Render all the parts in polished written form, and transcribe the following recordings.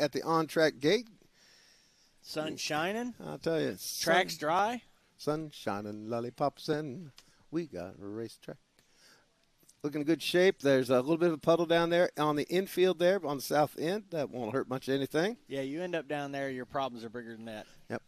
at the on-track gate. Sun shining. I'll tell you. Track's dry. Sun shining, lollipops, and we got a racetrack. Looking in good shape. There's a little bit of a puddle down there on the infield there, on the south end. That won't hurt much of anything. Yeah, you end up down there, your problems are bigger than that. Yep.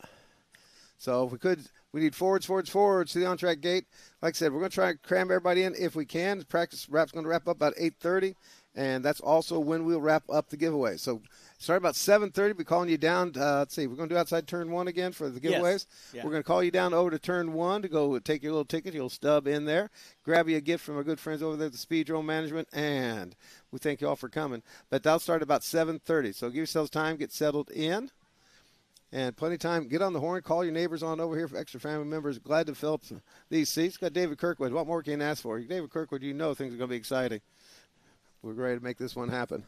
So if we need forwards to the on-track gate. Like I said, we're going to try and cram everybody in if we can. The practice wrap's going to wrap up about 8:30, and that's also when we'll wrap up the giveaway. So start about 7:30. We're calling you down. Let's see, we're going to do outside turn 1 again for the giveaways. Yes. Yeah. We're going to call you down over to turn 1 to go take your little ticket. You'll stub in there, grab you a gift from our good friends over there at the Speedrome Management, and we thank you all for coming. But that'll start about 7:30. So give yourselves time, get settled in. And plenty of time. Get on the horn. Call your neighbors on over here for extra family members. Glad to fill up these seats. Got David Kirkwood. What more can you ask for? David Kirkwood, you know things are going to be exciting. We're ready to make this one happen.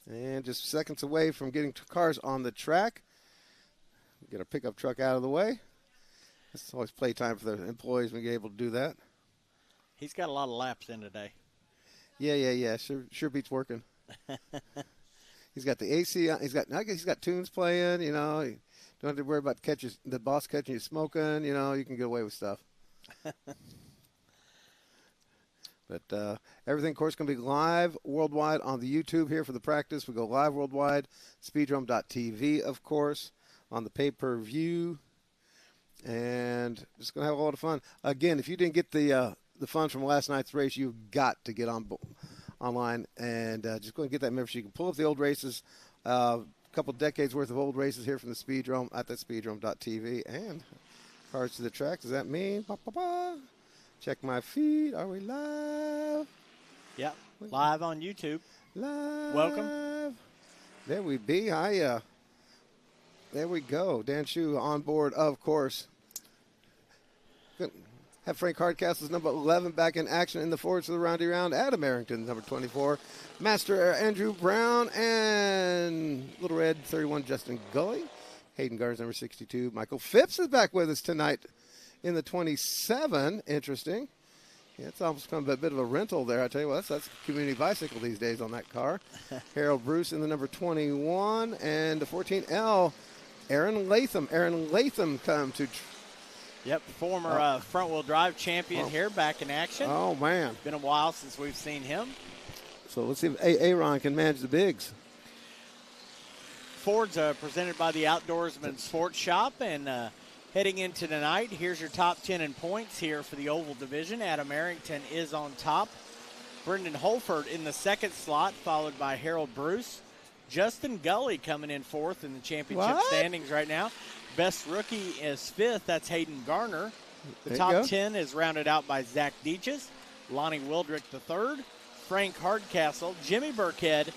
And just seconds away from getting cars on the track. Get our pickup truck out of the way. It's always playtime for the employees when you're able to do that. He's got a lot of laps in today. Yeah. Sure beats working. He's got the AC on. He's got tunes playing. You know, you don't have to worry about the boss catching you smoking. You know, you can get away with stuff. But everything, of course, going to be live worldwide on the YouTube here for the practice. We go live worldwide, speedrome.tv, of course, on the pay-per-view, and just going to have a lot of fun. Again, if you didn't get the fun from last night's race, you've got to get online and just go and get that membership. You can pull up the old races, a couple decades worth of old races here from the Speedrome at that speedrome.tv. And cars to the track. Does that mean? Check my feed. Are we live? Yep, live on YouTube. Live. Welcome. There we be. There we go. Dan Shu on board, of course. Good. Have Frank Hardcastle's number 11 back in action in the forwards for the roundy round. Adam Arrington, number 24. Master Andrew Brown and Little Red 31, Justin Gully. Hayden Garner's number 62. Michael Phipps is back with us tonight in the 27. Interesting. Yeah, it's almost become a bit of a rental there. I tell you what, that's a community bicycle these days on that car. Harold Bruce in the number 21. And the 14L, Aaron Latham. Aaron Latham come to... Yep, former front-wheel drive champion here, back in action. Oh, man. Been a while since we've seen him. So let's see if Aaron can manage the bigs. Ford's presented by the Outdoorsman Sports Shop, and heading into tonight, here's your top 10 in points here for the Oval Division. Adam Arrington is on top. Brendan Holford in the second slot, followed by Harold Bruce. Justin Gully coming in fourth in the championship standings right now. Best rookie is fifth. That's Hayden Garner. The top 10 is rounded out by Zach Deaches, Lonnie Wildrick the third, Frank Hardcastle, Jimmy Burkhead,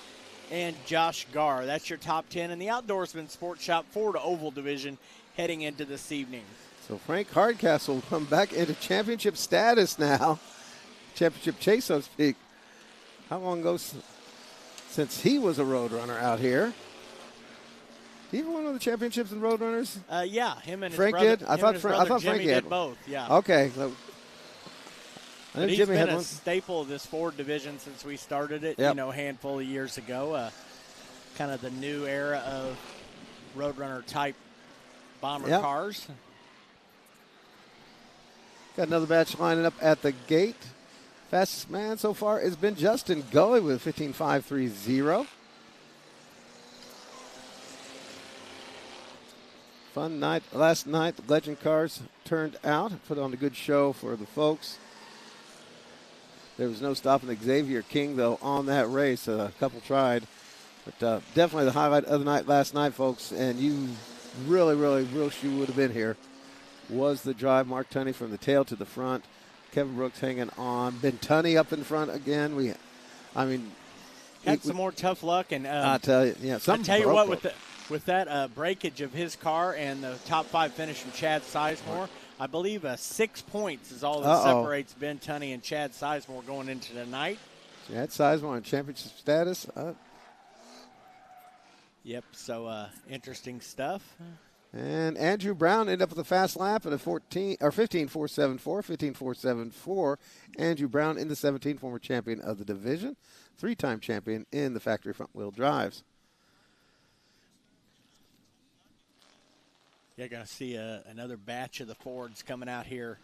and Josh Garr. That's your top 10 in the Outdoorsman Sports Shop Ford Oval Division heading into this evening. So Frank Hardcastle will come back into championship status now. Championship chase, so to speak. How long ago since he was a road runner out here? Did he ever win the championships in road runners? Yeah, him and Frank his brother. did. I thought Jimmy Frank did both. Yeah. Okay. So, but he's been a staple of this Ford division since we started it. Yep. You know, a handful of years ago. Kind of the new era of Roadrunner type bomber cars. Got another batch lining up at the gate. Fastest man so far has been Justin Gully with 15.530. Fun night. Last night, the Legend cars turned out, put on a good show for the folks. There was no stopping Xavier King, though, on that race. A couple tried. But definitely the highlight of the night last night, folks, and you really wish you would have been here, was the drive. Mark Tunney from the tail to the front. Kevin Brooks hanging on. Ben Tunney up in front again. Had some more tough luck. And I tell you, with that breakage of his car and the top 5 finish from Chad Sizemore, I believe 6 points is all that separates Ben Tunney and Chad Sizemore going into tonight. Chad Sizemore in championship status. Yep, so interesting stuff. And Andrew Brown ended up with a fast lap at a 15.474. 15.474. Andrew Brown in the 17, former champion of the division, 3-time champion in the factory front wheel drives. You're going to see another batch of the Fords coming out here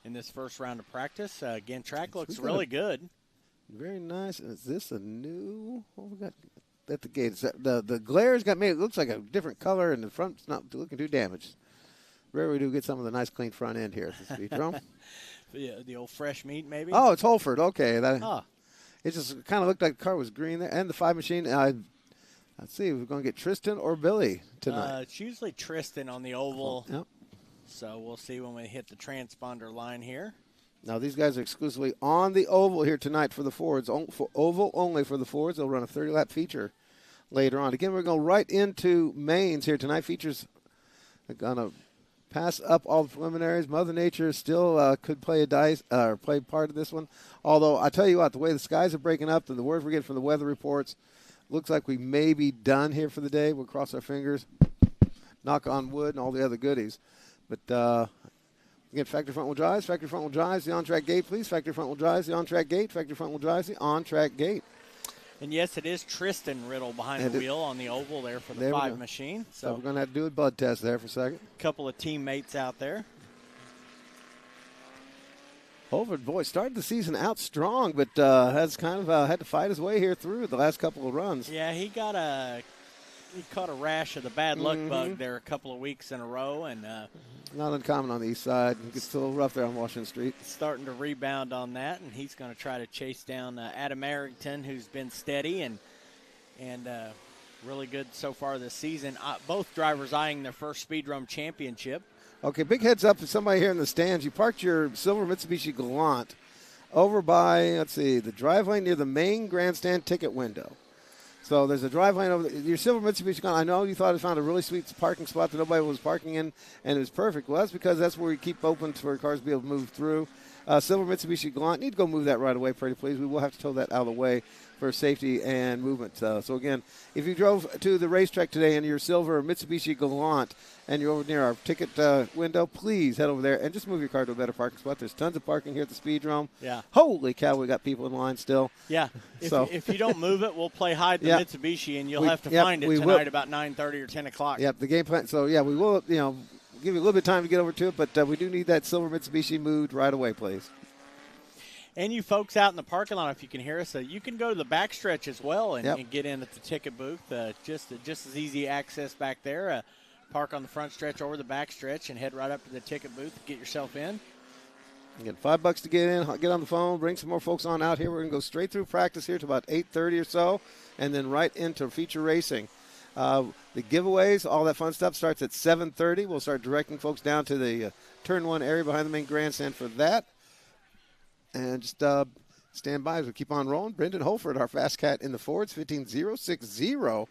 in this first round of practice. Again, track looks really good. Very nice. Is this a new? What we got at the gate? The glare's got made. It looks like a different color, and the front's not looking too damaged. Rarely do get some of the nice, clean front end here at the Speedrome. The old fresh meat, maybe? Oh, it's Holford. Okay. It just kind of looked like the car was green there. And the 5 machine. Let's see. We're going to get Tristan or Billy tonight. It's usually Tristan on the oval. Yep. So we'll see when we hit the transponder line here. Now, these guys are exclusively on the oval here tonight for the Fords. Oval only for the Fords. They'll run a 30-lap feature later on. Again, we're going right into mains here tonight. Features are going to pass up all the preliminaries. Mother Nature still could play play part of this one. Although, I tell you what, the way the skies are breaking up and the word we're getting from the weather reports, looks like we may be done here for the day. We'll cross our fingers, knock on wood, and all the other goodies. But, again, factory front-wheel drives, the on-track gate, please. Factory front-wheel drives, the on-track gate, factory front-wheel drives, the on-track gate. And, yes, it is Tristan Riddle behind the wheel on the oval there for the 5 machine. So we're going to have to do a blood test there for a second. A couple of teammates out there. Holford, boy, started the season out strong, but has kind of had to fight his way here through the last couple of runs. Yeah, he caught a rash of the bad luck bug there a couple of weeks in a row. And not uncommon on the east side. It gets a little rough there on Washington Street. Starting to rebound on that, and he's going to try to chase down Adam Arrington, who's been steady and really good so far this season. Both drivers eyeing their first Speedrome championship. Okay, big heads up to somebody here in the stands. You parked your silver Mitsubishi Galant over by, let's see, the drive lane near the main grandstand ticket window. So there's a drive lane over your silver Mitsubishi Galant. I know you thought you found a really sweet parking spot that nobody was parking in, and it was perfect. Well, that's because that's where we keep open for cars to be able to move through. Silver Mitsubishi Galant, need to go move that right away, pretty please. We will have to tow that out of the way for safety and movement. So, again, if you drove to the racetrack today in your silver Mitsubishi Galant and you're over near our ticket window, please head over there and just move your car to a better parking spot. There's tons of parking here at the Speedrome. Yeah. Holy cow, we got people in line still. Yeah. If you don't move it, we'll play hide the Mitsubishi, and you'll have to find it tonight about 9:30 or 10 o'clock. Yep, the game plan. So, we will, give you a little bit of time to get over to it, but we do need that silver Mitsubishi moved right away, please. And you folks out in the parking lot, if you can hear us, you can go to the backstretch as well and get in at the ticket booth. Just as easy access back there. Park on the front stretch over the backstretch and head right up to the ticket booth and get yourself in. Again, $5 to get in. Get on the phone. Bring some more folks on out here. We're going to go straight through practice here to about 8:30 or so, and then right into feature racing. The giveaways, all that fun stuff starts at 7:30. We'll start directing folks down to the turn 1 area behind the main grandstand for that. And just stand by as we keep on rolling. Brendan Holford, our fast cat in the Fords, 15.060.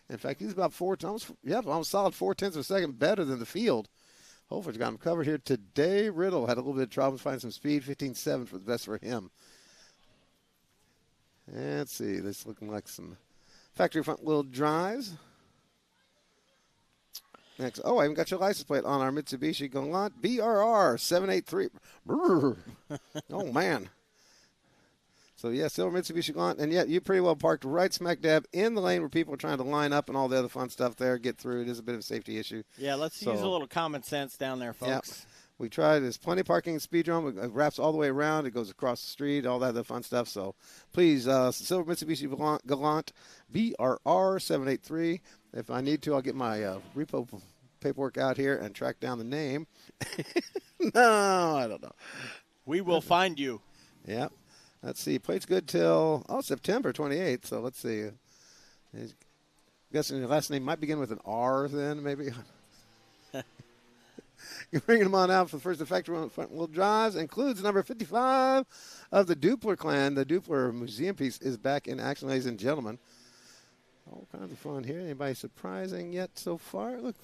In fact, he's about almost solid 0.4 of a second better than the field. Holford's got him covered here today. Riddle had a little bit of trouble finding some speed. 15.7 for the best for him. And let's see. This looking like some factory front wheel drives. Next, I even got your license plate on our Mitsubishi Galant BRR 783. Oh, man. So, silver Mitsubishi Galant. And yet, you pretty well parked right smack dab in the lane where people are trying to line up and all the other fun stuff there, get through. It is a bit of a safety issue. Yeah, let's use a little common sense down there, folks. Yep. We tried. There's plenty of parking in Speedrome. It wraps all the way around. It goes across the street, all that other fun stuff. So, please, silver Mitsubishi Galant BRR 783. If I need to, I'll get my repo paperwork out here and track down the name. No, I don't know. We will find you. Yep. Let's see. Plate's good till September 28th. So let's see. I'm guessing your last name might begin with an R then, maybe. You're bringing them on out for the first factory front wheel drives. Includes number 55 of the Dupler clan. The Dupler museum piece is back in action, ladies and gentlemen. All kinds of fun here. Anybody surprising yet so far? Look,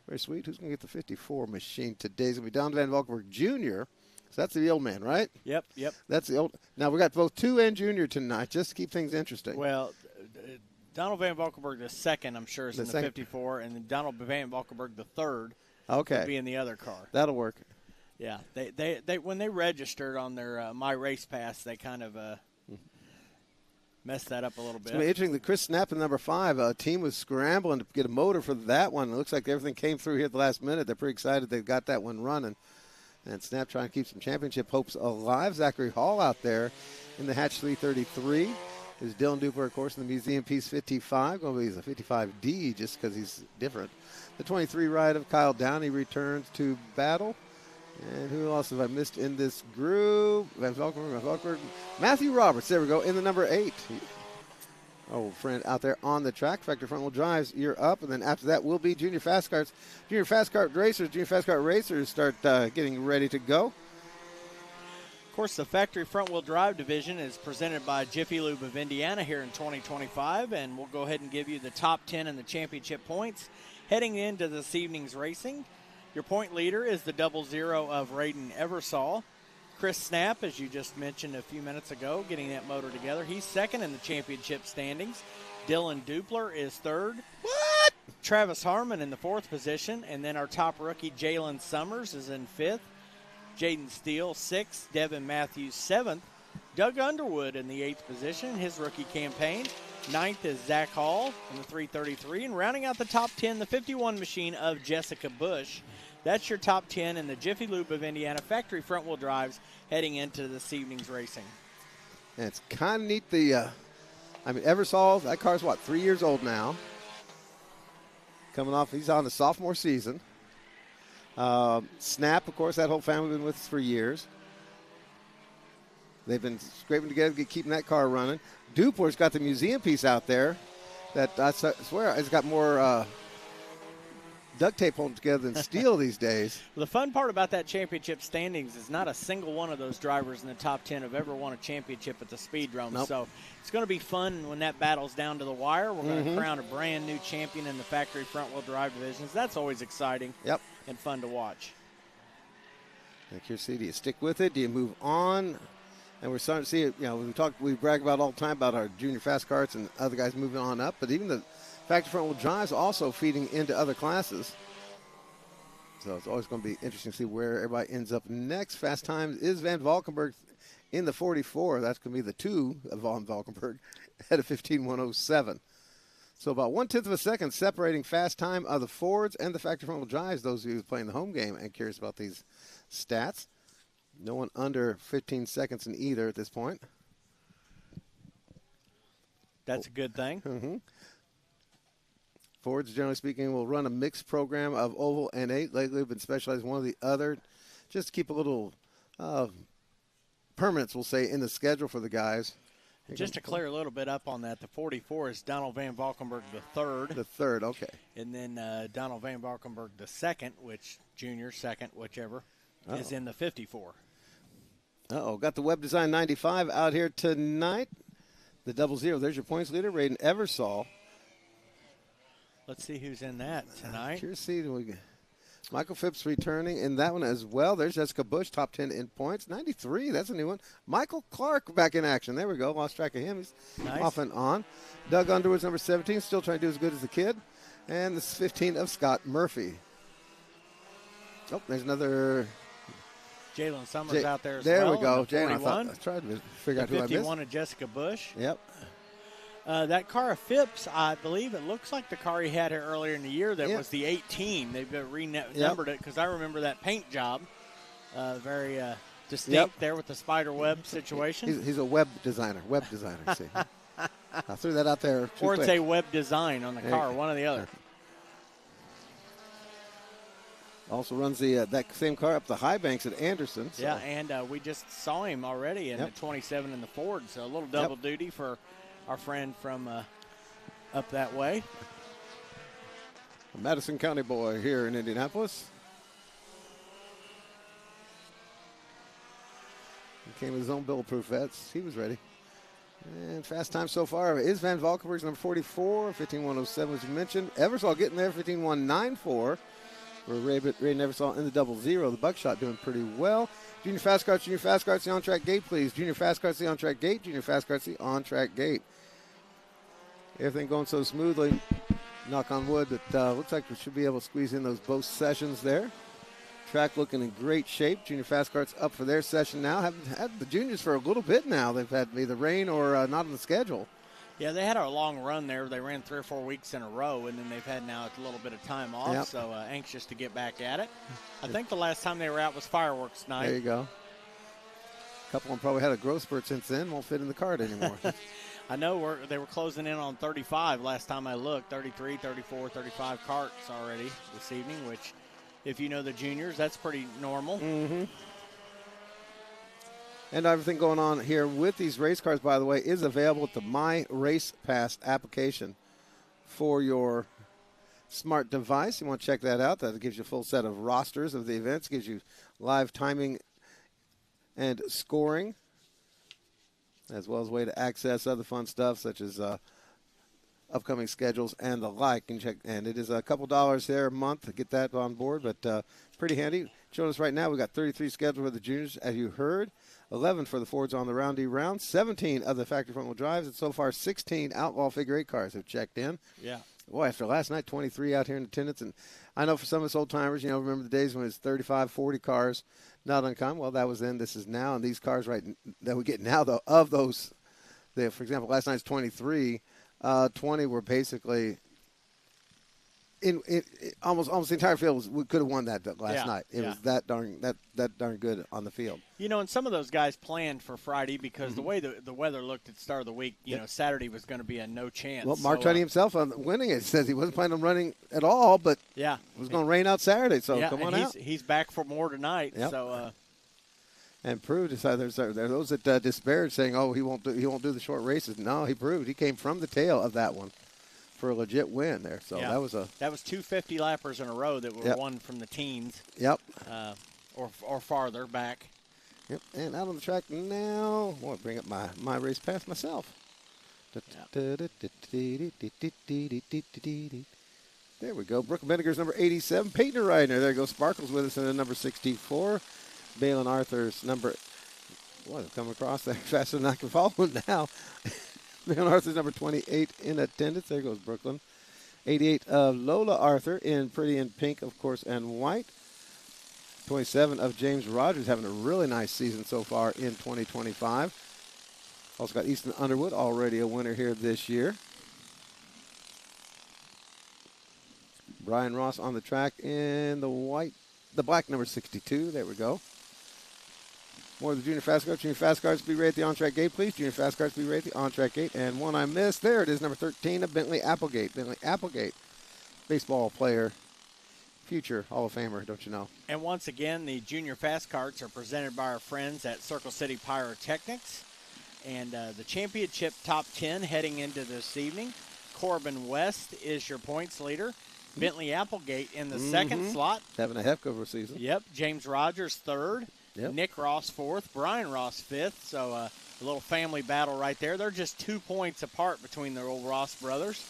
very sweet. Who's going to get the 54 machine today? It's going to be Don Van Valkenburg Jr. So that's the old man, right? Yep. That's the old. Now, we got both 2 and Junior tonight, just to keep things interesting. Well, Donald Van Valkenburg the second, I'm sure, is in the 54, and then Donald Van Valkenburg the third will be in the other car. That'll work. Yeah. They when they registered on their My Race Pass, they kind of messed that up a little It's bit. going to be interesting. The Chris Snap in number 5 team was scrambling to get a motor for that one. It looks like everything came through here at the last minute. They're pretty excited they got that one running. And Snap trying to keep some championship hopes alive. Zachary Hall out there in the Hatch 333. There's Dylan Dupler, of course, in the Museum Piece 55. Going to be a 55D just because he's different. The 23 ride of Kyle Downey returns to battle. And who else have I missed in this group? Van Valkenburg. Matthew Roberts, there we go, in the number 8. Old friend out there on the track. Factory front wheel drives, you're up. And then after that will be Junior Fast Karts. Junior Fast Kart Racers start getting ready to go. Of course, the factory front-wheel drive division is presented by Jiffy Lube of Indiana here in 2025, and we'll go ahead and give you the top 10 in the championship points heading into this evening's racing. Your point leader is the 00 of Raiden Eversole. Chris Snap, as you just mentioned a few minutes ago, getting that motor together. He's second in the championship standings. Dylan Dupler is third. What? Travis Harmon in the 4th position, and then our top rookie, Jalen Summers, is in 5th. Jaden Steele, 6th. Devin Matthews, 7th. Doug Underwood in the 8th position, his rookie campaign. 9th is Zach Hall in the 333. And rounding out the top 10, the 51 machine of Jessica Bush. That's your top 10 in the Jiffy Lube of Indiana factory front-wheel drives heading into this evening's racing. And it's kind of neat. Eversole, that car's, 3 years old now. Coming off, he's on the sophomore season. Snap, of course, that whole family has been with us for years. They've been scraping together, keeping that car running. Dupler's got the museum piece out there that I swear has got more duct tape holding together than steel these days. Well, the fun part about that championship standings is not a single one of those drivers in the top 10 have ever won a championship at the Speedrome. Nope. So it's going to be fun when that battle's down to the wire. We're going to crown a brand new champion in the factory front-wheel drive divisions. That's always exciting. Yep. And fun to watch. Like here, see, do you stick with it? Do you move on? And we're starting to see it. We brag about all the time about our junior fast karts and other guys moving on up, but even the factory front wheel drives also feeding into other classes. So it's always going to be interesting to see where everybody ends up next. Fast times is Van Valkenburg in the 44. That's going to be the 2 of Van Valkenburg at a 15.107. So about 1/10 of a second separating fast time of the Fords and the factory front wheel drives. Those of you playing the home game and curious about these stats. No one under 15 seconds in either at this point. That's a good thing. Mm-hmm. Fords, generally speaking, will run a mixed program of oval and 8. Lately, we've been specialized one or the other, just to keep a little permanence, we'll say, in the schedule for the guys. Just to clear a little bit up on that, the 44 is Donald Van Valkenburg the 3rd. The 3rd, okay. And then Donald Van Valkenburg the 2nd, junior, 2nd, whichever, is in the 54. Got the Web Design 95 out here tonight. The 00, there's your points leader, Raiden Eversole. Let's see who's in that tonight. Curious to see. Michael Phipps returning in that one as well. There's Jessica Bush, top 10 in points. 93, that's a new one. Michael Clark back in action. There we go. Lost track of him. He's off and on. Doug Underwood's number 17, still trying to do as good as the kid. And this is 15 of Scott Murphy. Oh, there's another. Jalen Summers out there as well. There we go. Jalen, I tried to figure out who I missed. 51 of Jessica Bush. Yep. That car of Phipps, I believe it looks like the car he had here earlier in the year that was the 18. They've renumbered it because I remember that paint job. Very distinct there with the spider web situation. He's a web designer. See. I threw that out there. Or it's a web design on the car, one or the other. Also runs that same car up the high banks at Anderson. So. Yeah, and we just saw him already in the 27 in the Ford, so a little double duty for our friend from up that way. A Madison County boy here in Indianapolis. He came with his own bulletproof vets. He was ready. And fast time so far is Van Valkenburg's number 44, 15.107 as you mentioned. Eversole getting there, 15.194 for Raiden Eversole in the 00. The Buckshot doing pretty well. Junior Fast Karts, the on-track gate, please. Junior Fast Karts, the on-track gate. Junior Fast Karts, the on-track gate. Everything going so smoothly. Knock on wood that looks like we should be able to squeeze in those both sessions there. Track looking in great shape. Junior Fast Karts up for their session now. Haven't had the juniors for a little bit now. They've had either rain or not on the schedule. Yeah, they had a long run there. They ran 3 or 4 weeks in a row, and then they've had now a little bit of time off, Yep. so anxious to get back at it. I think the last time they were out was fireworks night. There you go. A couple of them probably had a growth spurt since then. Won't fit in the cart anymore. I know they were closing in on 35 last time I looked, 33, 34, 35 carts already this evening, which, if you know the juniors, that's pretty normal. Mm-hmm. And everything going on here with these race cars, by the way, is available at the My Race Pass application for your smart device. You want to check that out. That gives you a full set of rosters of the events, gives you live timing and scoring, as well as a way to access other fun stuff such as upcoming schedules and the like. And it is a couple dollars there a month to get that on board, but pretty handy. Showing us right now, we've got 33 scheduled for the juniors, as you heard. 11 for the Fords on the Roundy round, 17 of the factory front-wheel drives, and so far 16 Outlaw Figure 8 cars have checked in. Yeah. Boy, after last night, 23 out here in attendance. And I know for some of us old-timers, remember the days when it was 35, 40 cars, not uncommon. Well, that was then, this is now. And these cars that we get now, though, of those, for example, last night's 23, 20 were basically in almost the entire field. We could have won that last night. It was that darn good on the field. And some of those guys planned for Friday because the way the weather looked at the start of the week, Saturday was going to be a no chance. Well, Mark Tunney himself on winning it says he wasn't planning on running at all, but it was going to rain out Saturday, so come on out. He's back for more tonight. Yep. So. And proved. There's those that disparage, saying, "Oh, he won't do the short races." No, he proved. He came from the tail of that one for a legit win there. So that was 2 50 lappers in a row that were won from the teens. Yep. Or farther back. Yep. And out on the track now. I want to bring up my race pass myself. There we go. Brooke Benniger's number 87. Peyton Reidner. There goes Sparkles with us in the number 64. Balin Arthur's number. Boy, I'm coming across there faster than I can follow it now. Balin Arthur's number 28 in attendance. There goes Brooklyn. 88 of Lola Arthur in pretty in pink, of course, and white. 27 of James Rogers, having a really nice season so far in 2025. Also got Easton Underwood, already a winner here this year. Brian Ross on the track in the black number 62. There we go. More of the Junior Fast Cars. Junior Fast Cars, be ready at the on-track gate, please. Junior Fast Cars, be ready at the on-track gate. And one I missed. There it is, number 13 of Bentley Applegate. Bentley Applegate, baseball player. Future Hall of Famer, don't you know? And once again, the Junior Fast Karts are presented by our friends at Circle City Pyrotechnics. And the championship top 10 heading into this evening. Corbin West is your points leader. Bentley Applegate in the second slot. Having a heck of a season. Yep. James Rogers third. Yep. Nick Ross fourth. Brian Ross fifth. So a little family battle right there. They're just 2 points apart between the old Ross brothers.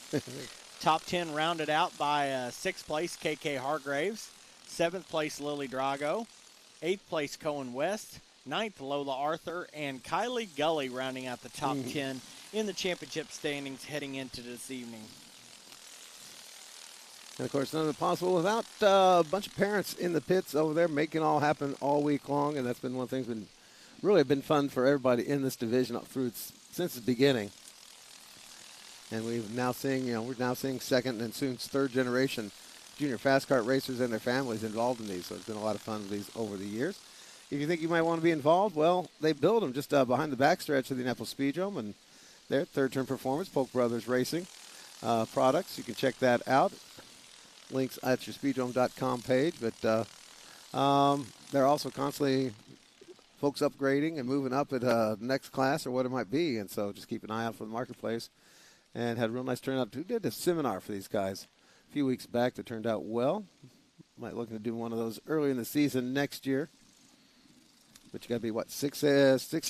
Top 10 rounded out by 6th place, KK Hargraves. 7th place, Lily Drago. 8th place, Cohen West. 9th, Lola Arthur. And Kylie Gully rounding out the top 10 in the championship standings heading into this evening. And, of course, none of it possible without a bunch of parents in the pits over there making it all happen all week long. And that's been one of the things that's really been fun for everybody in this division since the beginning. And we're now seeing second and soon third generation junior fast kart racers and their families involved in these. So it's been a lot of fun with these over the years. If you think you might want to be involved, well, they build them just behind the backstretch of the Indianapolis Speedrome, and their Third Turn Performance, Polk Brothers Racing products. You can check that out. Links at your speedrome.com page. But they're also constantly folks upgrading and moving up at the next class or what it might be. And so just keep an eye out for the marketplace. And had a real nice turnout. We did a seminar for these guys a few weeks back that turned out well. Might looking to do one of those early in the season next year. But you got to be, 6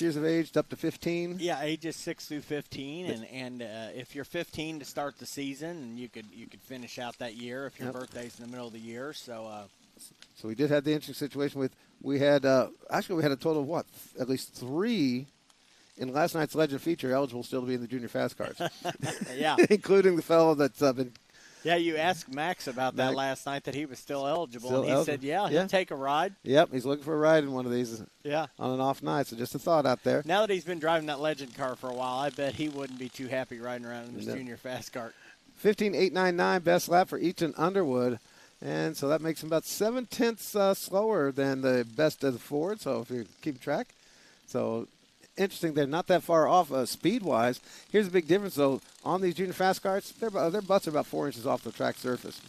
years of age up to 15? Yeah, ages 6 through 15. And if you're 15 to start the season, you could finish out that year if your birthday's in the middle of the year. So we did have the interesting situation we had a total of at least 3 in last night's Legend feature eligible still to be in the Junior Fast Cars. Yeah. Including the fellow that's been Yeah, you asked Max about that Max. last night, that he was still eligible, Still and he eligible. said, yeah, he'll take a ride. Yep, he's looking for a ride in one of these Yeah. on an off night, so just a thought out there. Now that he's been driving that Legend car for a while, I bet he wouldn't be too happy riding around in this junior fast kart. 15.899 best lap for Easton Underwood. And so that makes him about 7/10 slower than the best of the Ford, so if you keep track. So interesting, they're not that far off speed-wise. Here's the big difference, though. On these junior fast karts, their butts are about 4 inches off the track surface.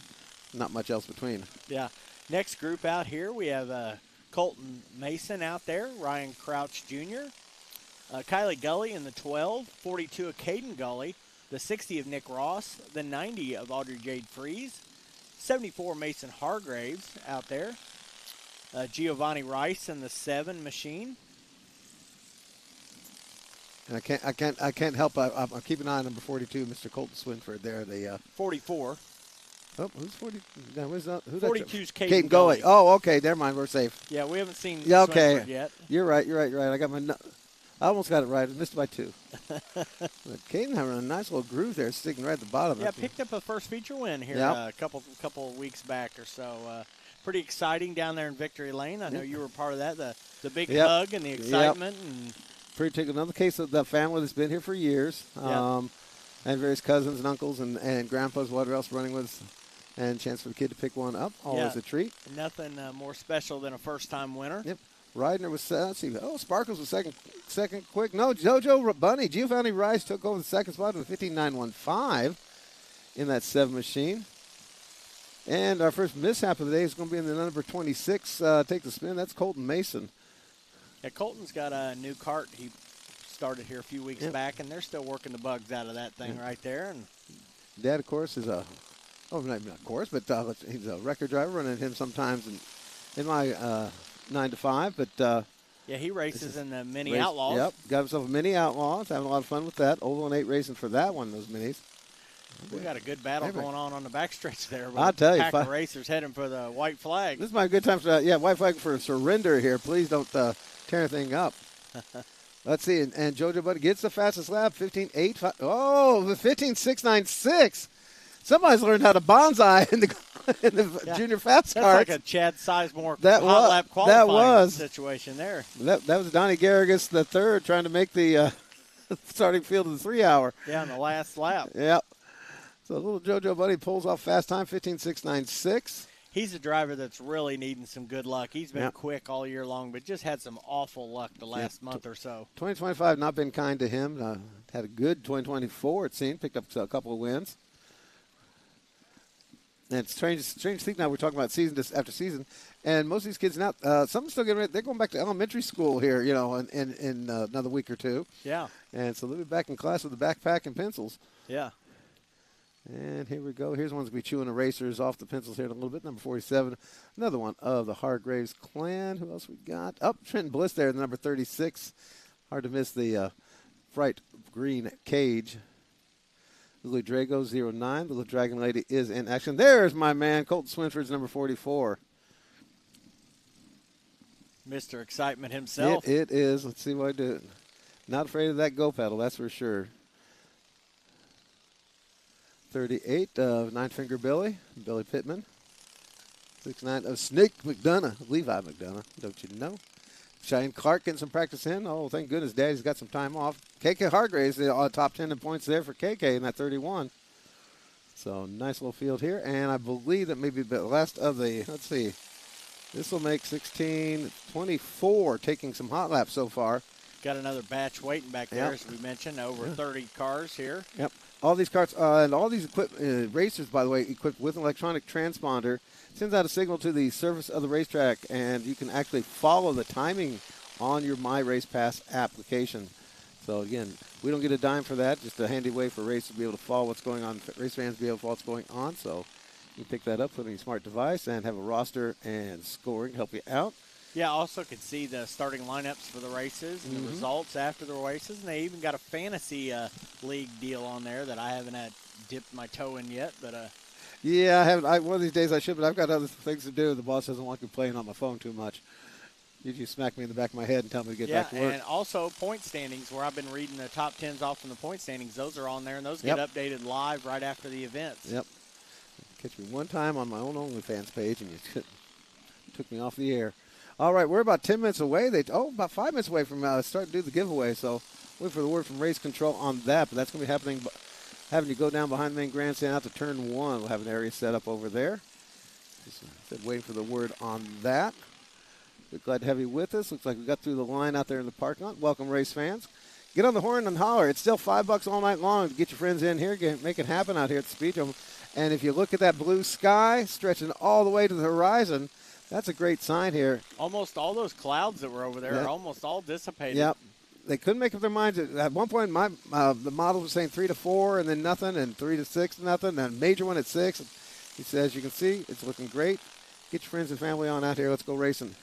Not much else between. Yeah. Next group out here, we have Colton Mason out there, Ryan Crouch Jr., Kylie Gully in the 12, 42 of Caden Gully, the 60 of Nick Ross, the 90 of Audrey Jade Freeze, 74 Mason Hargraves out there, Giovanni Rice in the 7 machine. And I can't help. I'm keeping an eye on number 42, Mr. Colton Swinford there. The 44. Oh, who's 40? No, who's 42 is Caden Gully. Oh, okay. Never mind. We're safe. Yeah, we haven't seen okay. Swinford yet. You're right. I got I almost got it right. I missed by 2. But Caden having a nice little groove there, sticking right at the bottom. Yeah, picked up a first feature win here a couple of weeks back or so. Pretty exciting down there in Victory Lane. I know you were part of that. The big hug and the excitement. And pretty take another case of the family that's been here for years. And various cousins and uncles and grandpas, whatever else running with us. And chance for the kid to pick one up. Always a treat. Nothing more special than a first-time winner. Yep. Ridner was, let's see, Sparkles was second quick. No, JoJo Bunny, Giovanni Rice took over the second spot with a 15.915 in that 7 machine. And our first mishap of the day is going to be in the number 26, take the spin. That's Colton Mason. Yeah, Colton's got a new cart he started here a few weeks back, and they're still working the bugs out of that thing right there. And Dad, of course, is not of course, but he's a record driver, running him sometimes in my 9 to 5, but he races in the Mini Outlaws. Yep, got himself a Mini Outlaws. Having a lot of fun with that. Oval and 8 racing for that one, those minis. We got a good battle going on the backstretch there. I'll tell you, pack of racers heading for the white flag. This is my good time for white flag for surrender here. Please don't tear anything up. Let's see, and JoJo Buddy gets the fastest lap, 15.8. Oh, 15.696. Somebody's learned how to bonsai in the junior fast That's karts. like a Chad Sizemore hot lap qualifying situation there. That was Donnie Garrigus the third trying to make the starting field of the 3 hour. Yeah, in the last lap. Yep. So little JoJo Buddy pulls off fast time, 15.696. He's a driver that's really needing some good luck. He's been quick all year long, but just had some awful luck the last month or so. 2025 not been kind to him. Had a good 2024, it seemed. Picked up a couple of wins. And it's strange to think now we're talking about season after season, and most of these kids now, some still getting ready. They're going back to elementary school here, in another week or two. Yeah. And so they'll be back in class with the backpack and pencils. Yeah. And here we go. Here's one's going to be chewing erasers off the pencils here in a little bit. Number 47, another one of the Hargraves clan. Who else we got? Trenton Bliss there, the number 36. Hard to miss the bright green cage. Lily Drago, 09. The little Dragon Lady is in action. There's my man, Colton Swinford's number 44. Mr. Excitement himself. It is. Let's see what I do. Not afraid of that go pedal, that's for sure. 38 of Nine Finger Billy Pittman. 69 of Snake McDonough, Levi McDonough, don't you know? Cheyenne Clark getting some practice in. Oh, thank goodness Daddy's got some time off. KK Hargraves, the top 10 in points there for KK in that 31. So nice little field here. And I believe that maybe the last of the, let's see, this will make 16, 24 taking some hot laps so far. Got another batch waiting back there, as we mentioned, over 30 cars here. Yep. All these carts and all these racers, by the way, equipped with an electronic transponder, sends out a signal to the surface of the racetrack, and you can actually follow the timing on your My Race Pass application. So, again, we don't get a dime for that, just a handy way for racers to be able to follow what's going on, race fans to be able to follow what's going on. So you can pick that up, put it in your smart device, and have a roster and scoring help you out. Yeah, also could see the starting lineups for the races and the results after the races. And they even got a fantasy league deal on there that I haven't had dipped my toe in yet. But yeah, I haven't. One of these days I should, but I've got other things to do. The boss doesn't want me playing on my phone too much. You smack me in the back of my head and tell me to get back to work. And also point standings, where I've been reading the top 10s off from the point standings. Those are on there, and those get updated live right after the events. Yep. Catch me one time on my own OnlyFans page, and you took me off the air. All right, we're about 10 minutes away. About 5 minutes away from starting to do the giveaway. So wait for the word from race control on that. But that's going to be happening. Having you go down behind the main grandstand out to turn 1. We'll have an area set up over there. Just waiting for the word on that. We're glad to have you with us. Looks like we got through the line out there in the parking lot. Welcome, race fans. Get on the horn and holler. It's still $5 all night long to get your friends in here. Make it happen out here at the Speedrome. And if you look at that blue sky stretching all the way to the horizon, that's a great sign here. Almost all those clouds that were over there are almost all dissipated. Yep. They couldn't make up their minds. At one point, the model was saying 3 to 4 and then nothing, and 3 to 6 nothing, and a major one at 6. He says, you can see, it's looking great. Get your friends and family on out here. Let's go racing.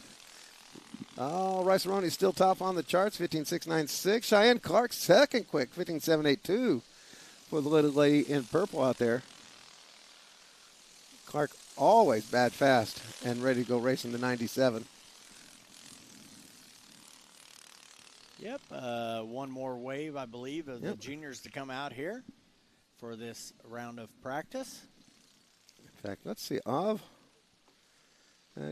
Oh, Rice-A-Roni's still top on the charts, 15.696. Cheyenne Clark second quick, 15.782 for the little lady in purple out there. Clark always bad fast and ready to go racing the 97. Yep, one more wave, I believe, of the juniors to come out here for this round of practice. In fact, let's see, I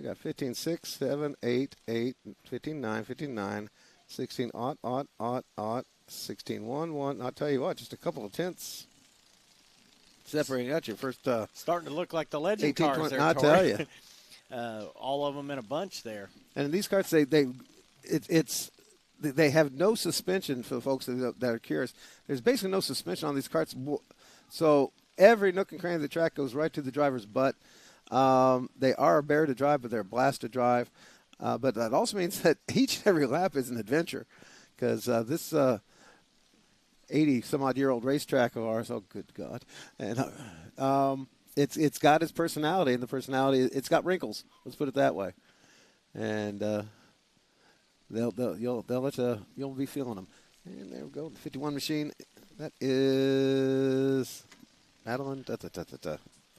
got 15, 6, 7, 8, 8, 15, 9, 15, 9, 16, 16, 1, 1. I'll tell you what, just a couple of tenths separating out your first. Starting to look like the legend 18, cars 20, there, I'll tell you. All of them in a bunch there. And in these carts, they have no suspension for the folks that are curious. There's basically no suspension on these carts. So every nook and cranny of the track goes right to the driver's butt. They are a bear to drive, but they're a blast to drive. But that also means that each and every lap is an adventure, because this 80-some-odd-year-old racetrack of ours, oh, good God, and it's got its personality, and the personality, it's got wrinkles. Let's put it that way. And you'll be feeling them. And there we go, the 51 machine. That is Madeline.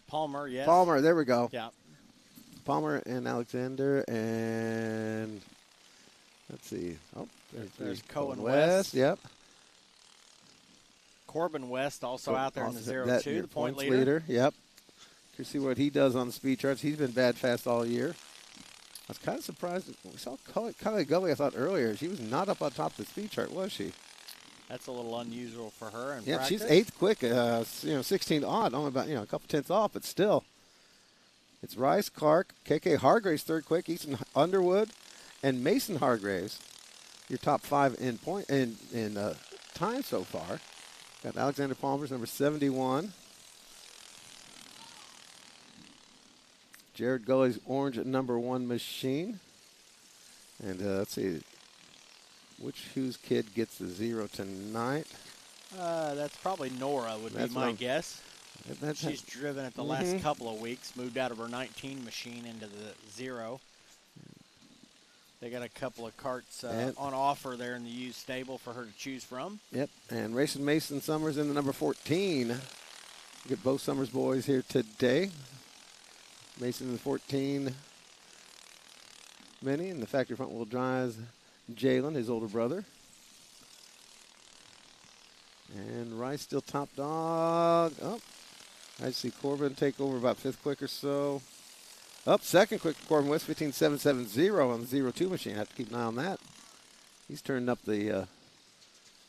Palmer, yes. Palmer, there we go. Yeah. Palmer and Alexander, and let's see. Oh, there's Cohen West. Yep. Corbin West also out there in the 0-2, the point leader. Yep. You see what he does on the speed charts. He's been bad fast all year. I was kind of surprised. We saw Kylie Gully, I thought, earlier. She was not up on top of the speed chart, was she? That's a little unusual for her in practice. She's 8th quick, 16 odd, only about, a couple tenths off, but still. It's Rice, Clark, KK Hargraves 3rd quick, Easton Underwood, and Mason Hargraves, your top 5 in time so far. Got Alexander Palmer's number 71. Jared Gully's orange at number 1 machine. And let's see. Which Hughes kid gets the 0 tonight? That's probably Nora would be my guess. She's driven it the last couple of weeks, moved out of her 19 machine into the 0. They got a couple of carts on offer there in the used stable for her to choose from. Yep, and racing Mason Summers in the number 14. Get both Summers boys here today. Mason in the 14 Mini, and the factory front wheel drives Jalen, his older brother. And Rice still top dog. Oh, I see Corbin take over about 5th quick or so. Up 2nd quick, Corbin West, 15.770 on the 0-2 machine. Have to keep an eye on that. He's turned up the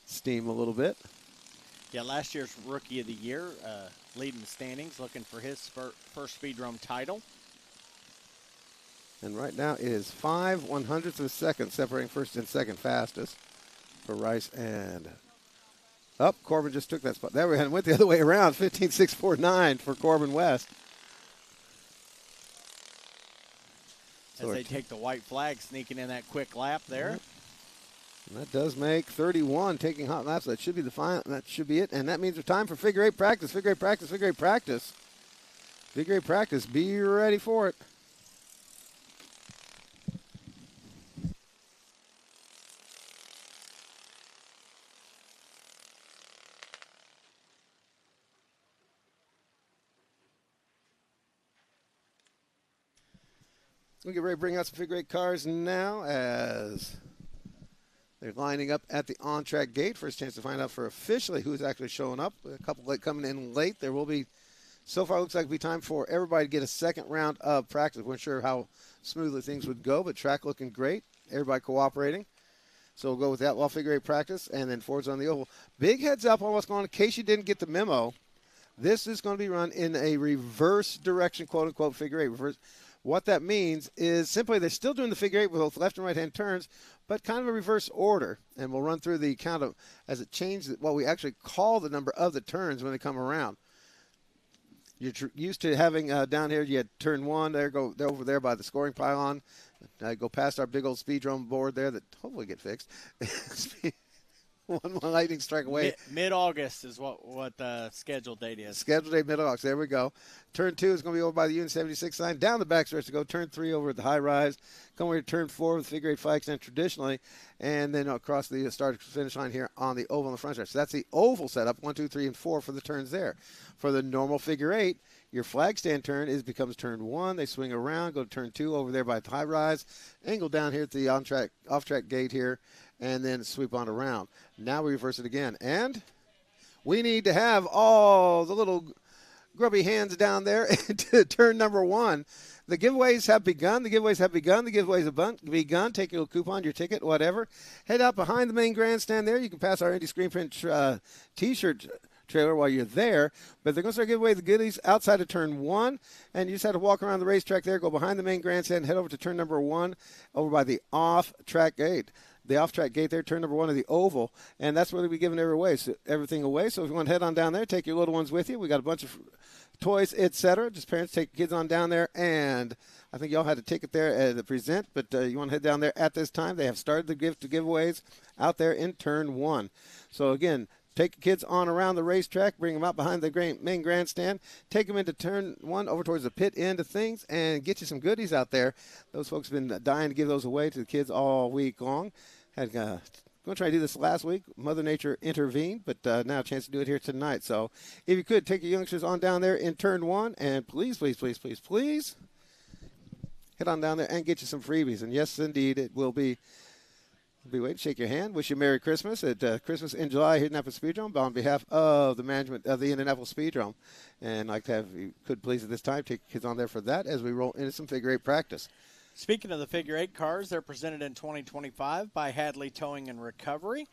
steam a little bit. Yeah, last year's Rookie of the Year, leading the standings, looking for his first Speedrome title. And right now it is 5/100ths of a second separating first and second fastest for Rice and Corbin just took that spot. There we went the other way around, 15.649 for Corbin West. As they take the white flag, sneaking in that quick lap there. Yep. And that does make 31 taking hot laps. That should be the final. That should be it. And that means it's time for figure 8 practice. Figure 8 practice. Figure 8 practice. Figure 8 practice. Be ready for it. We'll get ready to bring out some figure 8 cars now as they're lining up at the on-track gate. First chance to find out for officially who's actually showing up. A couple coming in late. There will be So far, it looks like it'll be time for everybody to get a second round of practice. We're not sure how smoothly things would go, but track looking great. Everybody cooperating. So we'll go with that. We'll figure 8 practice, and then Ford's on the oval. Big heads up on what's going on. In case you didn't get the memo, this is going to be run in a reverse direction, quote-unquote, figure 8. Reverse. What that means is simply they're still doing the figure 8 with both left and right-hand turns, but kind of a reverse order. And we'll run through the count of, as it changes, what we actually call the number of the turns when they come around. You're used to having down here, you had turn 1, they're over there by the scoring pylon. Go past our big old Speedrome board there that hopefully get fixed. One more lightning strike away. Mid-August is what the scheduled date is. Scheduled date mid-August. There we go. Turn 2 is going to be over by the Union 76 sign. Down the backstretch to go. Turn 3 over at the high rise. Come over to turn 4 with figure 8 flag extend traditionally. And then across the start-finish line here on the oval in the front stretch. So that's the oval setup. 1, 2, 3, and 4 for the turns there. For the normal figure 8, your flag stand turn becomes turn 1. They swing around, go to turn 2 over there by the high rise, and go down here at the off-track gate here, and then sweep on around. Now we reverse it again. And we need to have all the little grubby hands down there to turn number 1. The giveaways have begun. The giveaways have begun. Take your little coupon, your ticket, whatever. Head out behind the main grandstand there. You can pass our Indy Screen Print T-shirt trailer while you're there, but they're going to start giving away the goodies outside of turn 1, and you just have to walk around the racetrack there, go behind the main grandstand, head over to turn number 1 over by the off-track gate. The off-track gate there, turn number 1 of the oval, and that's where they'll be giving everything away. So if you want to head on down there, take your little ones with you. We got a bunch of toys, etc. Just parents take kids on down there, and I think y'all had a ticket there at the present, but you want to head down there at this time. They have started the giveaways out there in turn 1. So again, take your kids on around the racetrack, bring them out behind the main grandstand, take them into turn 1 over towards the pit end of things, and get you some goodies out there. Those folks have been dying to give those away to the kids all week long. Had going to try to do this last week. Mother Nature intervened, but now a chance to do it here tonight. So if you could, take your youngsters on down there in turn 1, and please, please, please, please, please head on down there and get you some freebies. And yes, indeed, it will be. I'll be waiting to shake your hand. Wish you a Merry Christmas at Christmas in July here at Indianapolis Speedrome on behalf of the management of the Indianapolis Speedrome. And I'd like to have, if you could please at this time, take kids on there for that as we roll into some figure 8 practice. Speaking of the figure 8 cars, they're presented in 2025 by Hadley Towing and Recovery.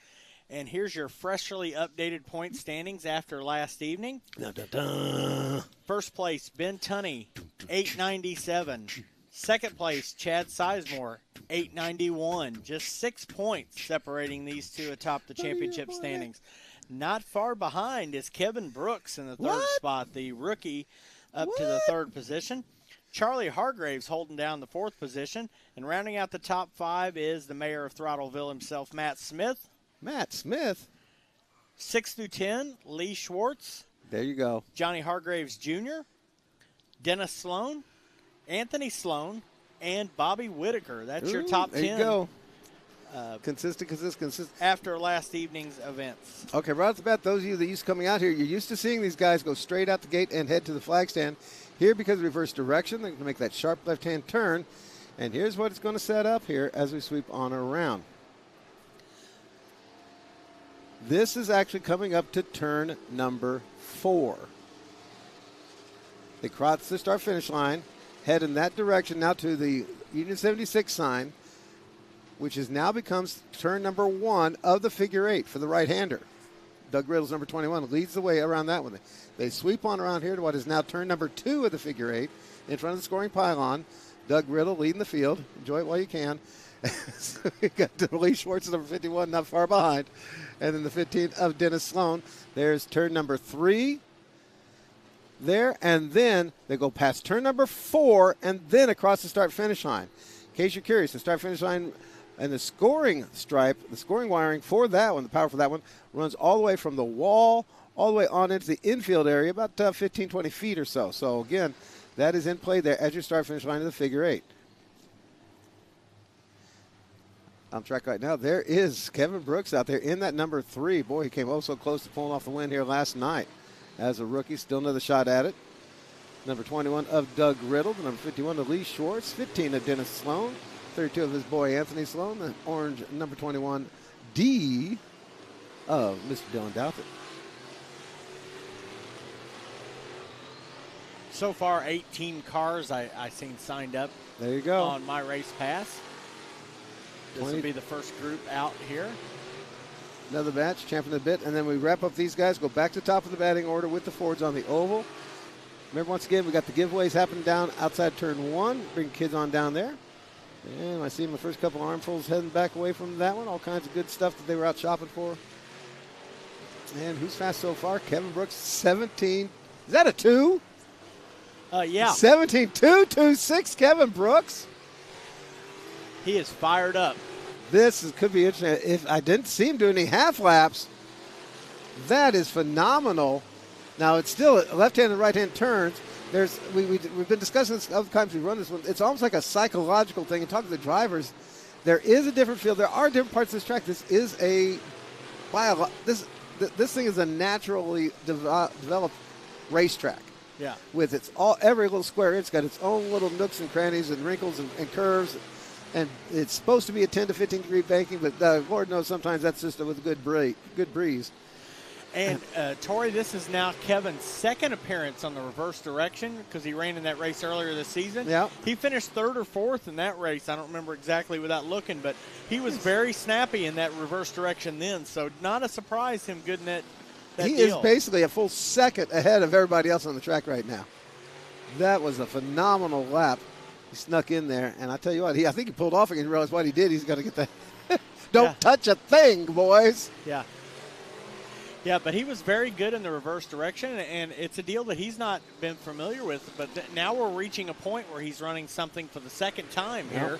And here's your freshly updated point standings after last evening. Dun, dun, dun. First place, Ben Tunney, 897. Second place, Chad Sizemore, 891. Just 6 points separating these two atop the championship standings. Not far behind is Kevin Brooks in the third spot, the rookie up to the third position. Charlie Hargraves holding down the fourth position. And rounding out the top 5 is the mayor of Throttleville himself, Matt Smith. Matt Smith. 6 through 10, Lee Schwartz. There you go. Johnny Hargraves Jr., Dennis Sloan, Anthony Sloan, and Bobby Whitaker. That's your top 10. There you go. Consistent. After last evening's events. Okay, right off the bat, those of you that used to coming out here, you're used to seeing these guys go straight out the gate and head to the flag stand. Here, because of reverse direction, they're going to make that sharp left-hand turn. And here's what it's going to set up here as we sweep on around. This is actually coming up to turn number 4. They cross the start-finish line. Head in that direction now to the Union 76 sign, which is now becomes turn number 1 of the figure 8 for the right-hander. Doug Riddle's number 21 leads the way around that one. They sweep on around here to what is now turn number 2 of the figure 8 in front of the scoring pylon. Doug Riddle leading the field. Enjoy it while you can. So we got Lee Schwartz, number 51, not far behind. And then the 15 of Dennis Sloan. There's turn number 3. There, and then they go past turn number 4 and then across the start-finish line. In case you're curious, the start-finish line and the scoring stripe, the scoring wiring for that one, the power for that one, runs all the way from the wall all the way on into the infield area, about 15, 20 feet or so. So, again, that is in play there as your start-finish line of the figure 8. On track right now, there is Kevin Brooks out there in that number 3. Boy, he came oh so close to pulling off the win here last night. As a rookie, still another shot at it. Number 21 of Doug Riddle, the number 51 of Lee Schwartz, 15 of Dennis Sloan, 32 of his boy Anthony Sloan, the orange number 21 D of Mr. Dylan Douthit. so far 18 cars I seen signed up. There you go. On my race pass. This will be the first group out here. Another batch, champing a bit, and then we wrap up these guys, go back to the top of the batting order with the Fords on the oval. Remember, once again, we got the giveaways happening down outside turn 1. Bring kids on down there. And I see my first couple armfuls heading back away from that one. All kinds of good stuff that they were out shopping for. And who's fast so far? Kevin Brooks, 17. Is that a 2? Yeah. 17.226, Kevin Brooks. He is fired up. Could be interesting. If I didn't see him do any half laps, that is phenomenal. Now, it's still left-hand and right-hand turns. We've been discussing this other times we run this one. It's almost like a psychological thing. And talking to the drivers, there is a different field. There are different parts of this track. This is this thing is a naturally developed racetrack. Yeah. With every little square inch got its own little nooks and crannies and wrinkles and curves. And it's supposed to be a 10 to 15 degree banking, but Lord knows sometimes that's just with a good breeze. And, Tori, this is now Kevin's second appearance on the reverse direction because he ran in that race earlier this season. Yeah. He finished 3rd or 4th in that race. I don't remember exactly without looking, but he was very snappy in that reverse direction then. So not a surprise him getting that He deal. is basically a full second ahead of everybody else on the track right now. That was a phenomenal lap. He snuck in there, and I tell you what, I think he pulled off again and realized what he did. He's got to get that. Don't touch a thing, boys. Yeah. Yeah, but he was very good in the reverse direction, and it's a deal that he's not been familiar with. But now we're reaching a point where he's running something for the second time here.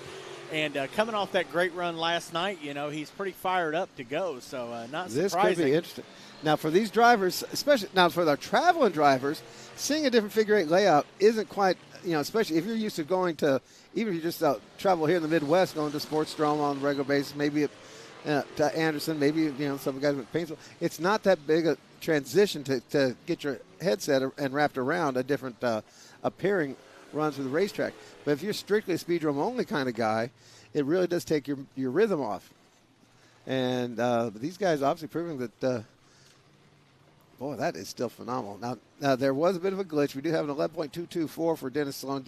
And coming off that great run last night, he's pretty fired up to go. So not surprising. This could be interesting. Now, for these drivers, especially now for the traveling drivers, seeing a different figure 8 layout isn't quite, especially if you're used to going to, even if you just travel here in the Midwest, going to Sportsdrome on a regular basis, maybe to Anderson, maybe, some guys with Painesville. It's not that big a transition to get your headset and wrapped around a different appearing run through the racetrack. But if you're strictly a Speedrome only kind of guy, it really does take your rhythm off. And these guys obviously proving that, boy, that is still phenomenal. Now, there was a bit of a glitch. We do have an 11.224 for Dennis Sloan.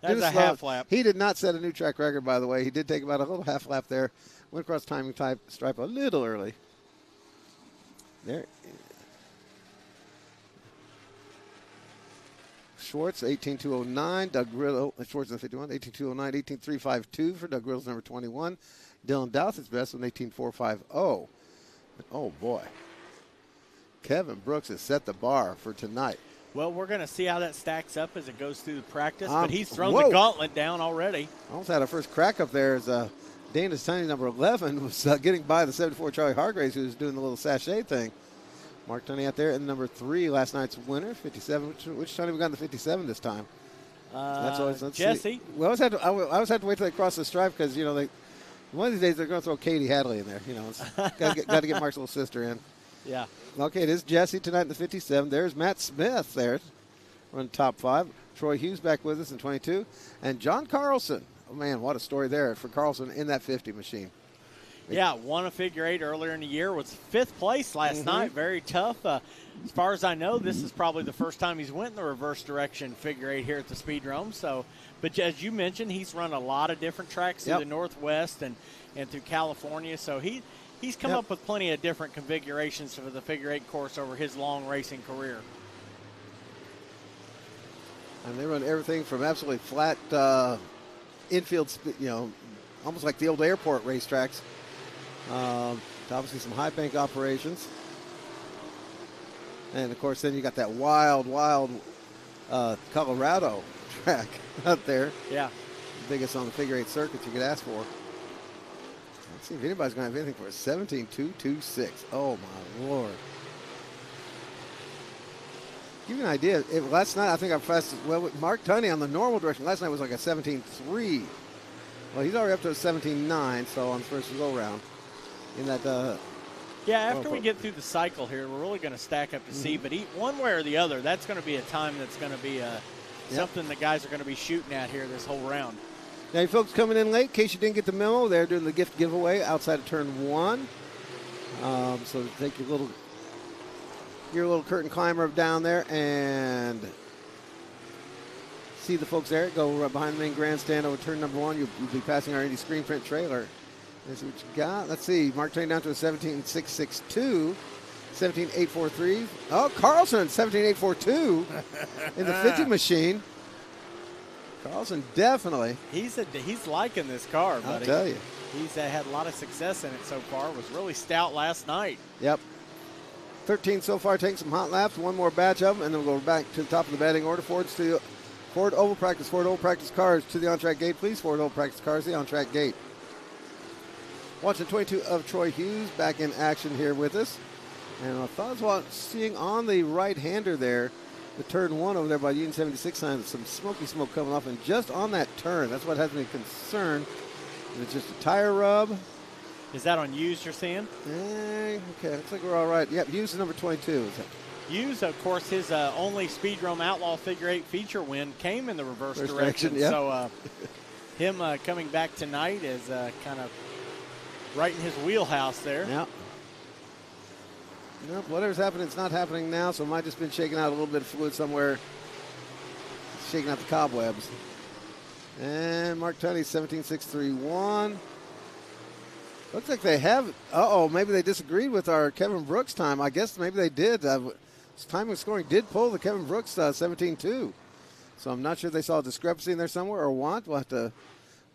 That's a half lap. He did not set a new track record, by the way. He did take about a little half lap there. Went across timing stripe a little early. There. Schwartz, 18.209. Doug Grillo, Schwartz in the 51, 18.209, 18.352 for Doug Grillo's number 21. Dylan Dowsett's best with 18.450. Oh, boy. Kevin Brooks has set the bar for tonight. Well, we're going to see how that stacks up as it goes through the practice, but he's thrown the gauntlet down already. Almost had our first crack up there as Dana's Tiny number 11 was getting by the 74 Charlie Hargraves, who was doing the little sachet thing. Mark Tunney out there in number 3, last night's winner, 57. Which Tunney we got in the 57 this time? That's always Jesse. See. We always have to wait till they cross the stripe because one of these days they're going to throw Katie Hadley in there. Got to get Mark's little sister in. Yeah. Okay, it is Jesse tonight in the 57. There's Matt Smith there, running top 5. Troy Hughes back with us in 22, and John Carlson. Oh man, what a story there for Carlson in that 50 machine. Yeah, won a figure 8 earlier in the year. Was 5th place last night. Very tough. As far as I know, this is probably the first time he's went in the reverse direction figure 8 here at the Speedrome. So, but as you mentioned, he's run a lot of different tracks through the Northwest and through California. So he's come up with plenty of different configurations for the figure 8 course over his long racing career. And they run everything from absolutely flat infield, almost like the old airport racetracks. To obviously some high bank operations. And, of course, then you got that wild Colorado track out there. Yeah. The biggest on the figure 8 circuit you could ask for. Let's see if anybody's going to have anything for a 17.226. Oh, my Lord. Give you an idea. Last night, I think I'm fast. Well, with Mark Tunney on the normal direction, last night was like a 17.3. Well, he's already up to a 17.9, so on the first go-round. In that, after we get through the cycle here, we're really going to stack up to see. But one way or the other, that's going to be a time that's going to be something the guys are going to be shooting at here this whole round. Now, you folks coming in late, in case you didn't get the memo, they're doing the gift giveaway outside of turn 1. So take your little curtain climber down there, and see the folks there go right behind the main grandstand over turn number 1. You'll be passing our Indy screen print trailer. Let's see what you got. Let's see. Mark Twain down to a 17.662. 17.843. Oh, Carlson, 17.842 in the 50 machine. Carlson definitely. He's liking this car, buddy. I'll tell you. He's had a lot of success in it so far. Was really stout last night. Yep. 13 so far, taking some hot laps. One more batch of them, and then we'll go back to the top of the batting order. Ford Oval Practice. Ford Oval Practice cars to the on-track gate, please. Ford Oval Practice cars, the on-track gate. Watching 22 of Troy Hughes back in action here with us. And I thought I was seeing on the right-hander there, the turn 1 over there by Union 76 sign, some smoky smoke coming off, and just on that turn, that's what has me concerned. It's just a tire rub. Is that on Hughes you're seeing? Okay, looks like we're all right. Yep, Hughes is number 22. Hughes, of course, his only Speedrome Outlaw Figure 8 feature win came in the reverse direction. Yep. So him coming back tonight is kind of right in his wheelhouse there. Yep. Nope, whatever's happening, it's not happening now, so it might just been shaking out a little bit of fluid somewhere, shaking out the cobwebs. And Mark Tunney, 17.631. Looks like they have, maybe they disagreed with our Kevin Brooks time. I guess maybe they did. Time of scoring did pull the Kevin Brooks 17.2. So I'm not sure they saw a discrepancy in there somewhere or what. We'll have to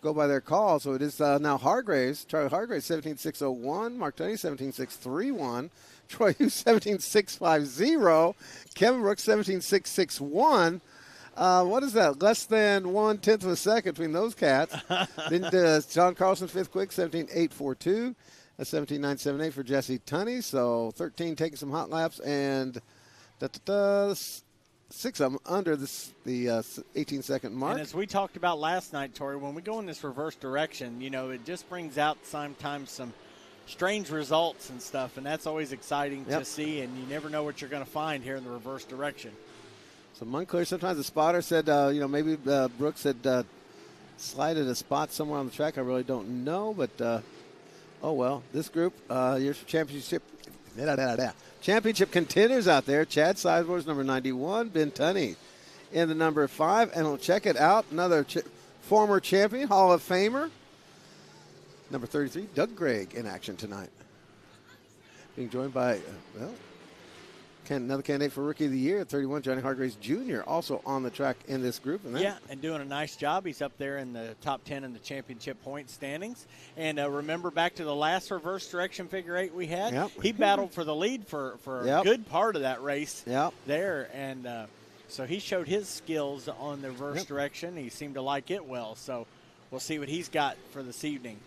go by their call. So it is now Hargraves, Charlie Hargraves, 17.601. Mark Tunney, 17.631. Troy Hughes, 17.650. Kevin Brooks, 17.661. What is that? Less than 1/10 of a second between those cats. Then John Carlson, fifth quick, 17.842. That's 17.978 for Jesse Tunney. So 13 taking some hot laps, and 6 of them under the 18-second mark. And as we talked about last night, Tori, when we go in this reverse direction, it just brings out sometimes some strange results and stuff, and that's always exciting to see, and you never know what you're going to find here in the reverse direction. Some unclear. Sometimes the spotter said, maybe Brooks had slided a spot somewhere on the track. I really don't know, but this group, your championship contenders out there. Chad Sizemore's number 91, Ben Tunney in the number 5, and we'll check it out. Another former champion, Hall of Famer, number 33, Doug Gregg in action tonight. Being joined by, another candidate for Rookie of the Year, 31, Johnny Hargraves Jr., also on the track in this group. And doing a nice job. He's up there in the top 10 in the championship point standings. And remember back to the last reverse direction figure 8 we had? Yep. He battled for the lead for a good part of that race there. And so he showed his skills on the reverse direction. He seemed to like it well. So we'll see what he's got for this evening.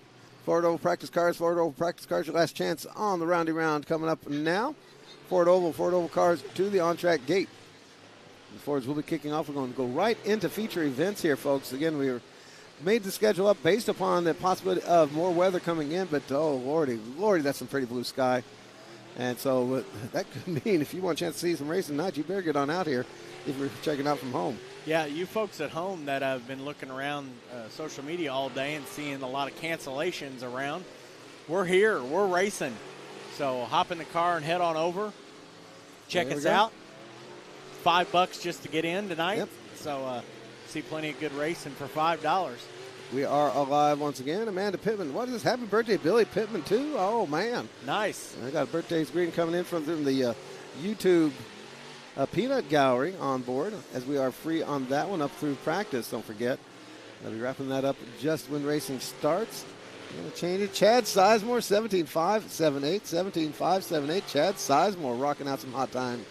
Ford Oval Practice Cars, your last chance on the roundy round coming up now. Ford Oval cars to the on-track gate. The Fords will be kicking off. We're going to go right into feature events here, folks. Again, we made the schedule up based upon the possibility of more weather coming in, but lordy, that's some pretty blue sky. And so that could mean if you want a chance to see some racing tonight, you better get on out here if you're checking out from home. Yeah, you folks at home that have been looking around social media all day and seeing a lot of cancellations around, we're here, we're racing. So hop in the car and head on over. Check us out. $5 just to get in tonight. Yep. So see plenty of good racing for $5. We are alive once again. Amanda Pittman. What is this? Happy birthday, Billy Pittman, too? Oh, man. Nice. I got a birthday's greeting coming in from the YouTube Peanut Gallery on board, as we are free on that one up through practice, don't forget. I'll be wrapping that up just when racing starts. Change it. Chad Sizemore, 17.578. 17.578. Chad Sizemore rocking out some hot time.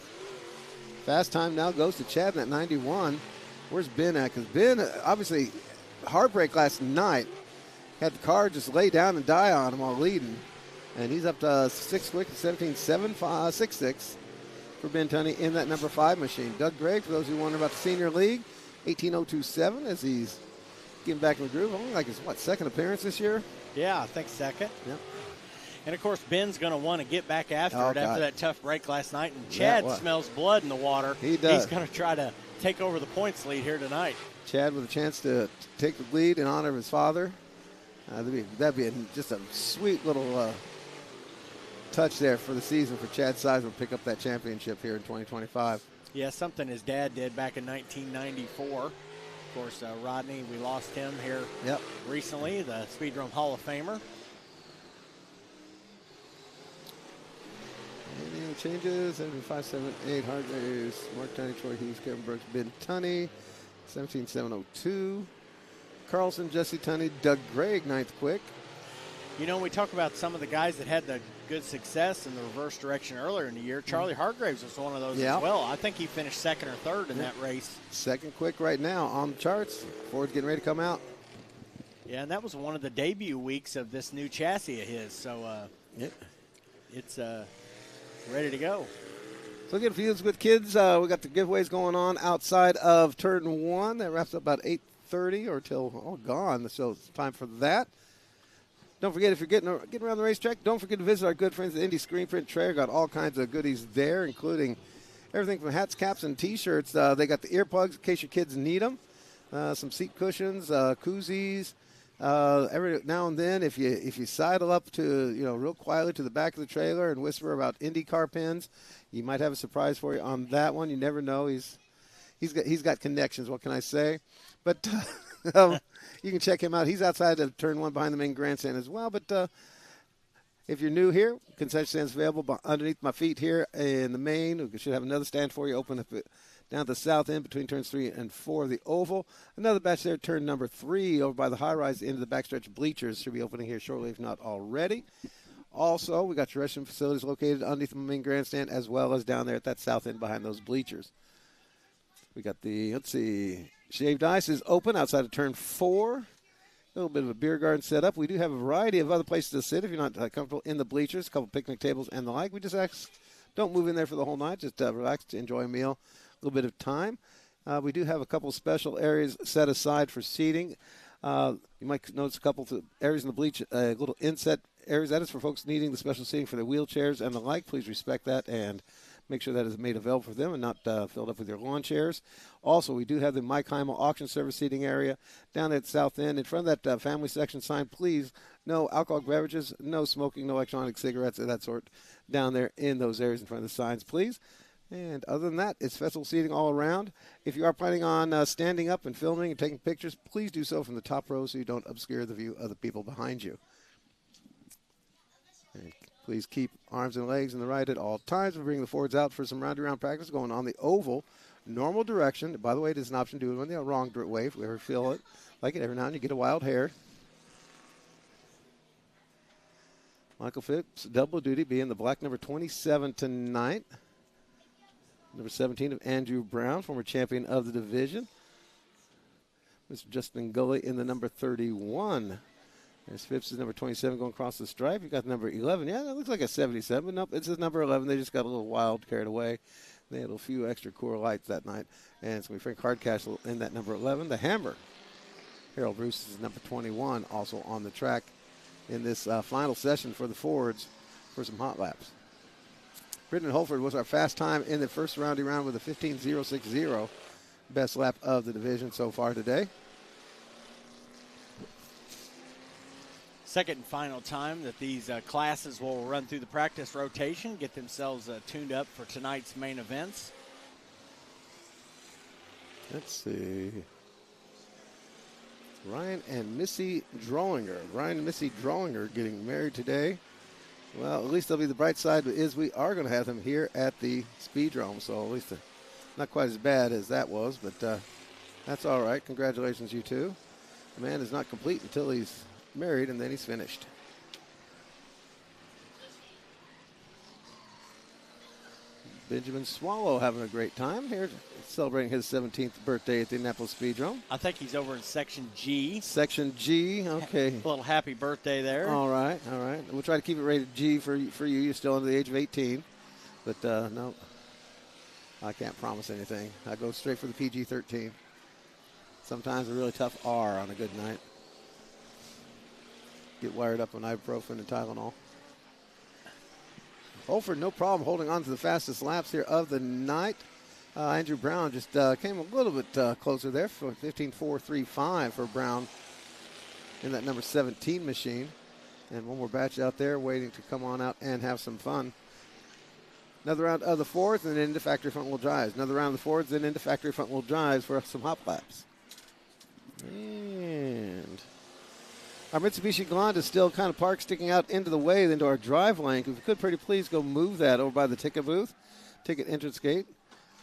Fast time now goes to Chad in that 91. Where's Ben at? Because Ben, obviously, heartbreak last night. Had the car just lay down and die on him while leading. And he's up to 6 quick, 17.766 for Ben Tunney in that number 5 machine. Doug Gregg, for those who wonder about the Senior League, 18.027 as he's getting back in the groove. Only like his, second appearance this year? Yeah, I think second. Yep. And, of course, Ben's going to want to get back after it after that tough break last night. And Chad Yeah, smels blood in the water. He does. He's going to try to take over the points lead here tonight. Chad with a chance to take the lead in honor of his father. That'd be just a sweet little touch there for the season for Chad Sizemore to pick up that championship here in 2025. Yeah, something his dad did back in 1994. course, Rodney, we lost him here Yep. recently, the Speedrome Hall of Famer. Any changes? 75, 7, 8, Hargraves, Mark Tunney, Troy Hughes, Kevin Brooks, Ben Tunney, 17,702. Carlson, Jesse Tunney, Doug Gregg, 9th quick. You know, we talk about some of the guys that had the good success in the reverse direction earlier in the year. Charlie Hargraves was one of those as well. I think he finished 2nd or 3rd in that race. 2nd quick right now on the charts. Ford's getting ready to come out. Yeah, and that was one of the debut weeks of this new chassis of his. So it's ready to go. So again, Fields with Kids, we got the giveaways going on outside of turn 1. That wraps up about 8:30 or till gone. So it's time for that. Don't forget, if you're getting around the racetrack, don't forget to visit our good friends at Indy Screen Print Trayer. Got all kinds of goodies there, including everything from hats, caps, and T-shirts. They got the earplugs in case your kids need them. Some seat cushions, koozies. Every now and then, if you sidle up to real quietly to the back of the trailer and whisper about IndyCar pins, you might have a surprise for you on that one. You never know. He's got connections. What can I say? But you can check him out. He's outside of turn 1 behind the main grandstand as well. But if you're new here, concession stands available underneath my feet here in the main. We should have another stand for you open up down at the south end between turns 3 and 4 of the oval. Another batch there, turn number 3 over by the high-rise into the backstretch bleachers. Should be opening here shortly, if not already. Also, we got your restroom facilities located underneath the main grandstand as well as down there at that south end behind those bleachers. We got Shaved Ice is open outside of turn 4. A little bit of a beer garden set up. We do have a variety of other places to sit if you're not comfortable in the bleachers, a couple picnic tables and the like. We just don't move in there for the whole night. Just relax, enjoy a meal, a little bit of time. We do have a couple special areas set aside for seating. You might notice a couple of areas in the bleach, little inset areas. That is for folks needing the special seating for their wheelchairs and the like. Please respect that and make sure that is made available for them and not filled up with your lawn chairs. Also, we do have the Mike Heimel auction service seating area down at the south end. In front of that family section sign, please, no alcoholic beverages, no smoking, no electronic cigarettes, and that sort down there in those areas in front of the signs, please. And other than that, it's festival seating all around. If you are planning on standing up and filming and taking pictures, please do so from the top row so you don't obscure the view of the people behind you. And please keep arms and legs in the right at all times. We're bringing the Fords out for some round-around practice going on the oval. Normal direction. By the way, it is an option to do it in the wrong way if we ever feel it. Like it every now and then, you get a wild hair. Michael Phipps, double duty, being the black number 27 tonight. Number 17 of Andrew Brown, former champion of the division. Mr. Justin Gully in the number 31. There's Phipps' number 27 going across the stripe. You got number 11. Yeah, that looks like a 77. Nope, it's his number 11. They just got a little wild, carried away. They had a few extra Core Lights that night. And it's going to be Frank Hardcastle in that number 11. The Hammer. Harold Bruce is number 21, also on the track in this final session for the Fords for some hot laps. Britton Holford was our fast time in the first round with a 15.060. Best lap of the division so far today. Second and final time that these classes will run through the practice rotation, get themselves tuned up for tonight's main events. Let's see. Ryan and Missy Drowinger. Ryan and Missy Drowinger getting married today. Well, at least they'll be the bright side is we are going to have them here at the Speedrome, so at least not quite as bad as that was, but that's all right. Congratulations, you two. The man is not complete until he's married, and then he's finished. Benjamin Swallow having a great time here, celebrating his 17th birthday at the Indianapolis Speedrome. I think he's over in Section G. Section G, okay. A little happy birthday there. All right. We'll try to keep it rated G for you. You're still under the age of 18. But, no, I can't promise anything. I go straight for the PG-13. Sometimes a really tough R on a good night. Get wired up on ibuprofen and Tylenol. Holford, no problem holding on to the fastest laps here of the night. Andrew Brown just came a little bit closer there for 15.435 for Brown in that number 17 machine. And one more batch out there waiting to come on out and have some fun. Another round of the Fords and then into factory front wheel drives. Another round of the Fords and into factory front wheel drives for some hop laps. And our Mitsubishi Galant is still kind of parked, sticking out into the way, into our drive lane. If you could, pretty please go move that over by the ticket booth, ticket entrance gate.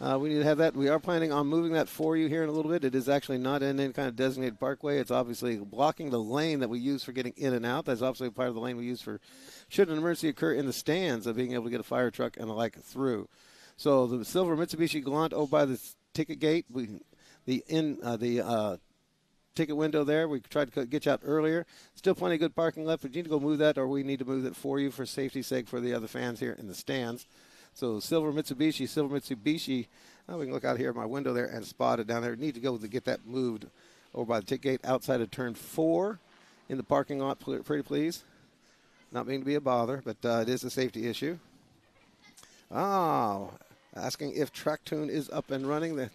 We need to have that. We are planning on moving that for you here in a little bit. It is actually not in any kind of designated parkway. It's obviously blocking the lane that we use for getting in and out. That's obviously part of the lane we use for, should an emergency occur in the stands, of being able to get a fire truck and the like through. So the silver Mitsubishi Galant over by the ticket gate, the ticket window there, we tried to get you out earlier. Still plenty of good parking left. We need to go move that, or we need to move it for you for safety's sake for the other fans here in the stands. So silver Mitsubishi. Oh, we can look out here at my window there and spot it down there. We need to go to get that moved over by the ticket gate outside of turn 4 in the parking lot, pretty please. Not meaning to be a bother, but it is a safety issue. Oh, asking if Track Tune is up and running. The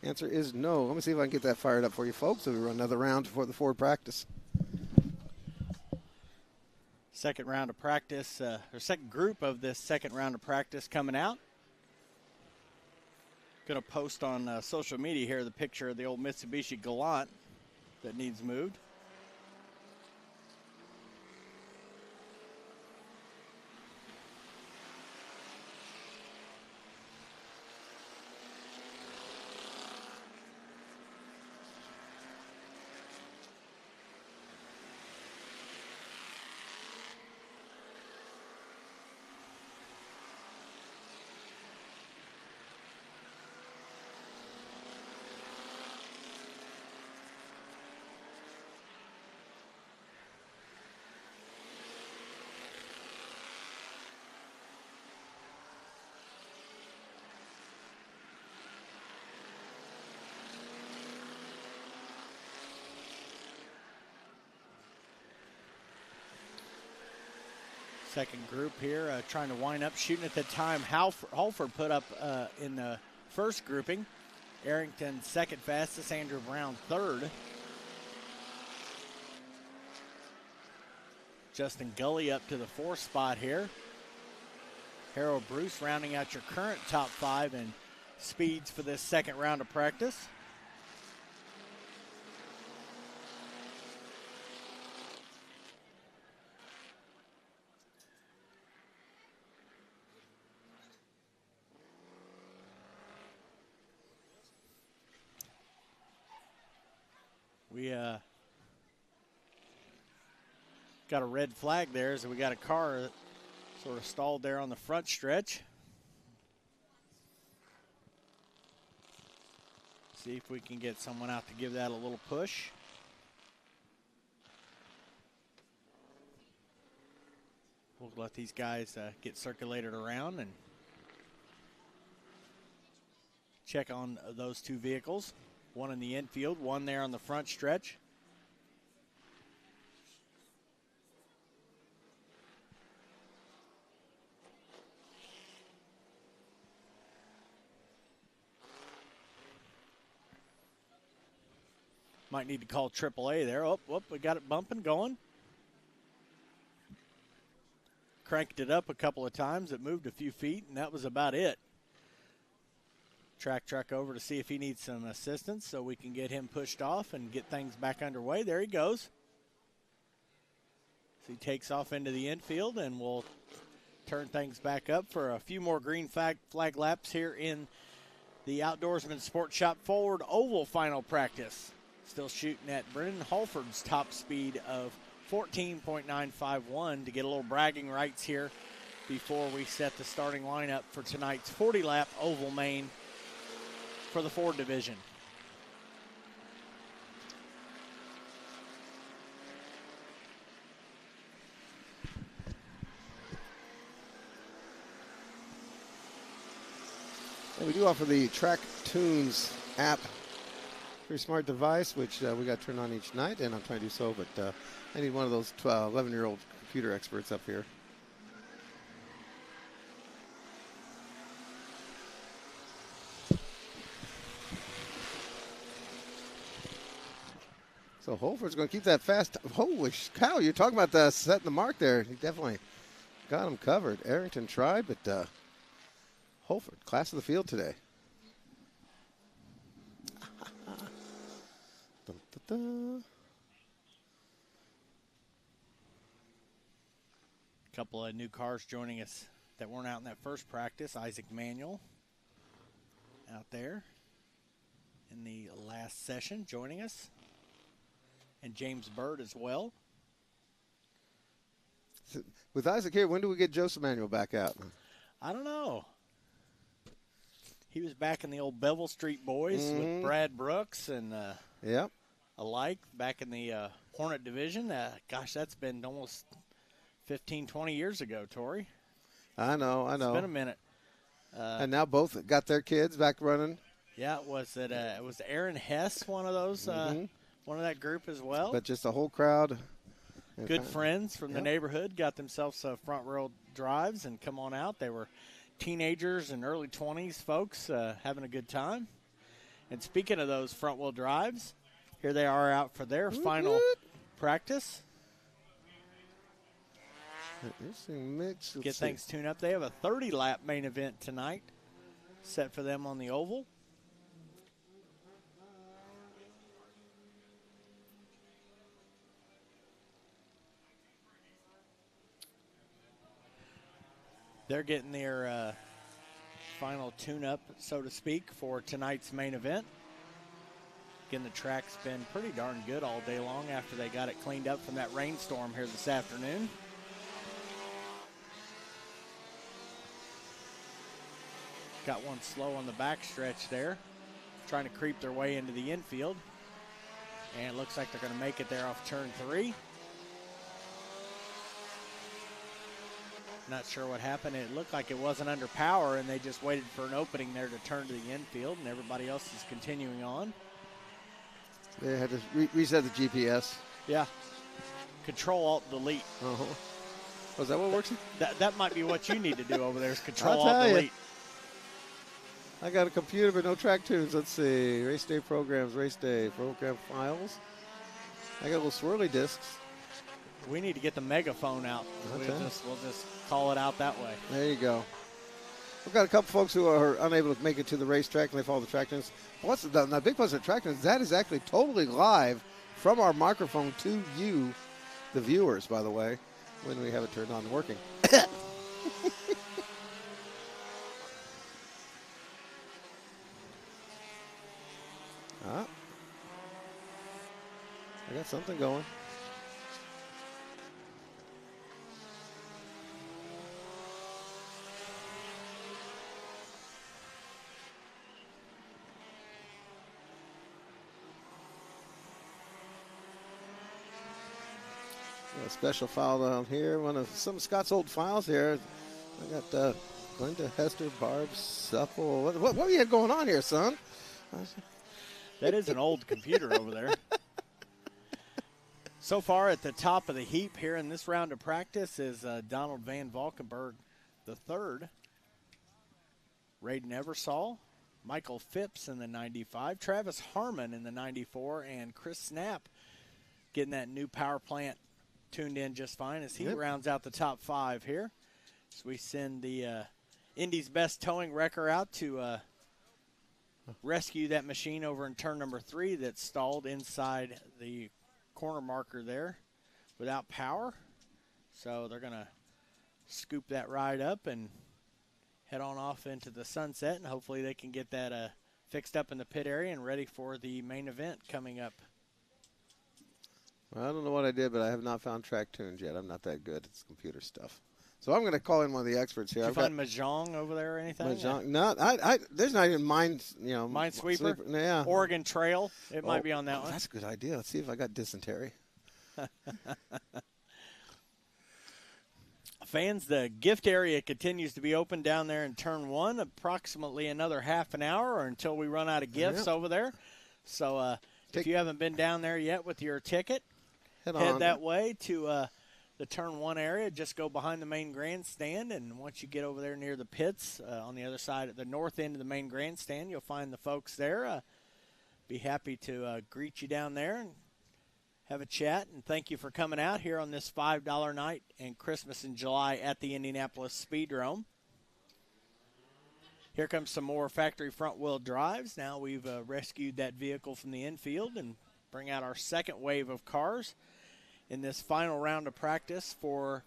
answer is no. Let me see if I can get that fired up for you folks so we run another round before the Ford practice. Second round of practice, or second group of this second round of practice coming out. Going to post on social media here the picture of the old Mitsubishi Galant that needs moved. Second group here trying to wind up, shooting at the time Halford put up in the first grouping. Arrington second fastest, Andrew Brown third. Justin Gully up to the 4th spot here. Harold Bruce rounding out your current top 5 in speeds for this second round of practice. We got a red flag there, so we got a car sort of stalled there on the front stretch. See if we can get someone out to give that a little push. We'll let these guys get circulated around and check on those two vehicles. One in the infield, one there on the front stretch. Might need to call AAA there. Oh, we got it bumping, going. Cranked it up a couple of times. It moved a few feet, and that was about it. Track truck over to see if he needs some assistance so we can get him pushed off and get things back underway. There he goes. So he takes off into the infield, and we'll turn things back up for a few more green flag laps here in the Outdoorsman Sports Shop Forward Oval final practice. Still shooting at Brendan Halford's top speed of 14.951 to get a little bragging rights here before we set the starting lineup for tonight's 40-lap oval main for the Ford division. And we do offer the Track Tunes app. Pretty smart device, which we got turned on each night, and I'm trying to do so, but I need one of those 11-year-old computer experts up here. So Holford's going to keep that fast. Holy cow, you're talking about setting the mark there. He definitely got him covered. Arrington tried, but Holford, class of the field today. da. Couple of new cars joining us that weren't out in that first practice. Isaac Manuel out there in the last session joining us. And James Bird as well. With Isaac here, when do we get Joseph Manuel back out? I don't know. He was back in the old Bevel Street Boys with Brad Brooks and alike back in the Hornet division. Gosh, that's been almost 15, 20 years ago, Tori. I know. It's been a minute. And now both got their kids back running. Yeah, was Aaron Hess one of those, one of that group as well? But just a whole crowd. Good friends from the neighborhood got themselves front row drives and come on out. They were teenagers and early 20s folks having a good time. And speaking of those front wheel drives, here they are out for their final practice. Mix. Get things tuned up. They have a 30-lap main event tonight set for them on the oval. They're getting their final tune-up, so to speak, for tonight's main event. Again, the track's been pretty darn good all day long after they got it cleaned up from that rainstorm here this afternoon. Got one slow on the backstretch there, trying to creep their way into the infield. And it looks like they're going to make it there off turn 3. Not sure what happened. It looked like it wasn't under power, and they just waited for an opening there to turn to the infield, and everybody else is continuing on. They had to reset the GPS. Yeah. Control-Alt-Delete. Was that what works? That might be what you need to do over there is Control-Alt-Delete. I got a computer but no track tunes. Let's see. Race day programs, race day program files. I got little swirly discs. We need to get the megaphone out. Okay. We'll just call it out that way. There you go. We've got a couple folks who are unable to make it to the racetrack and they follow the track tunes. What's the big plus of track tunes? That is actually totally live from our microphone to you, the viewers, by the way, when we have it turned on and working. I got something going. A special file down here. One of some of Scott's old files here. I got Glenda, Hester, Barb, Supple. What we had going on here, son? That is an old computer over there. So far at the top of the heap here in this round of practice is Donald Van Valkenburg III, Raiden Eversole, Michael Phipps in the 95, Travis Harmon in the 94, and Chris Snap getting that new power plant tuned in just fine as he rounds out the top 5 here. So we send the Indy's best towing wrecker out to rescue that machine over in turn number 3 that's stalled inside the corner marker there without power. So they're going to scoop that ride up and head on off into the sunset, and hopefully they can get that fixed up in the pit area and ready for the main event coming up. Well, I don't know what I did, but I have not found track tunes yet. I'm not that good. It's computer stuff. So I'm going to call in one of the experts here. Did you find Mahjong over there or anything? Mahjong? No, there's not even Minesweeper? Yeah. Oregon Trail. It might be on that one. That's a good idea. Let's see if I got dysentery. Fans, the gift area continues to be open down there in turn 1, approximately another half an hour or until we run out of gifts over there. So if you haven't been down there yet with your ticket, head that way to the turn 1 area. Just go behind the main grandstand, and once you get over there near the pits on the other side, at the north end of the main grandstand, you'll find the folks there. Be happy to greet you down there and have a chat, and thank you for coming out here on this $5 night and Christmas in July at the Indianapolis Speedrome. Here comes some more factory front-wheel drives. Now we've rescued that vehicle from the infield and bring out our second wave of cars in this final round of practice for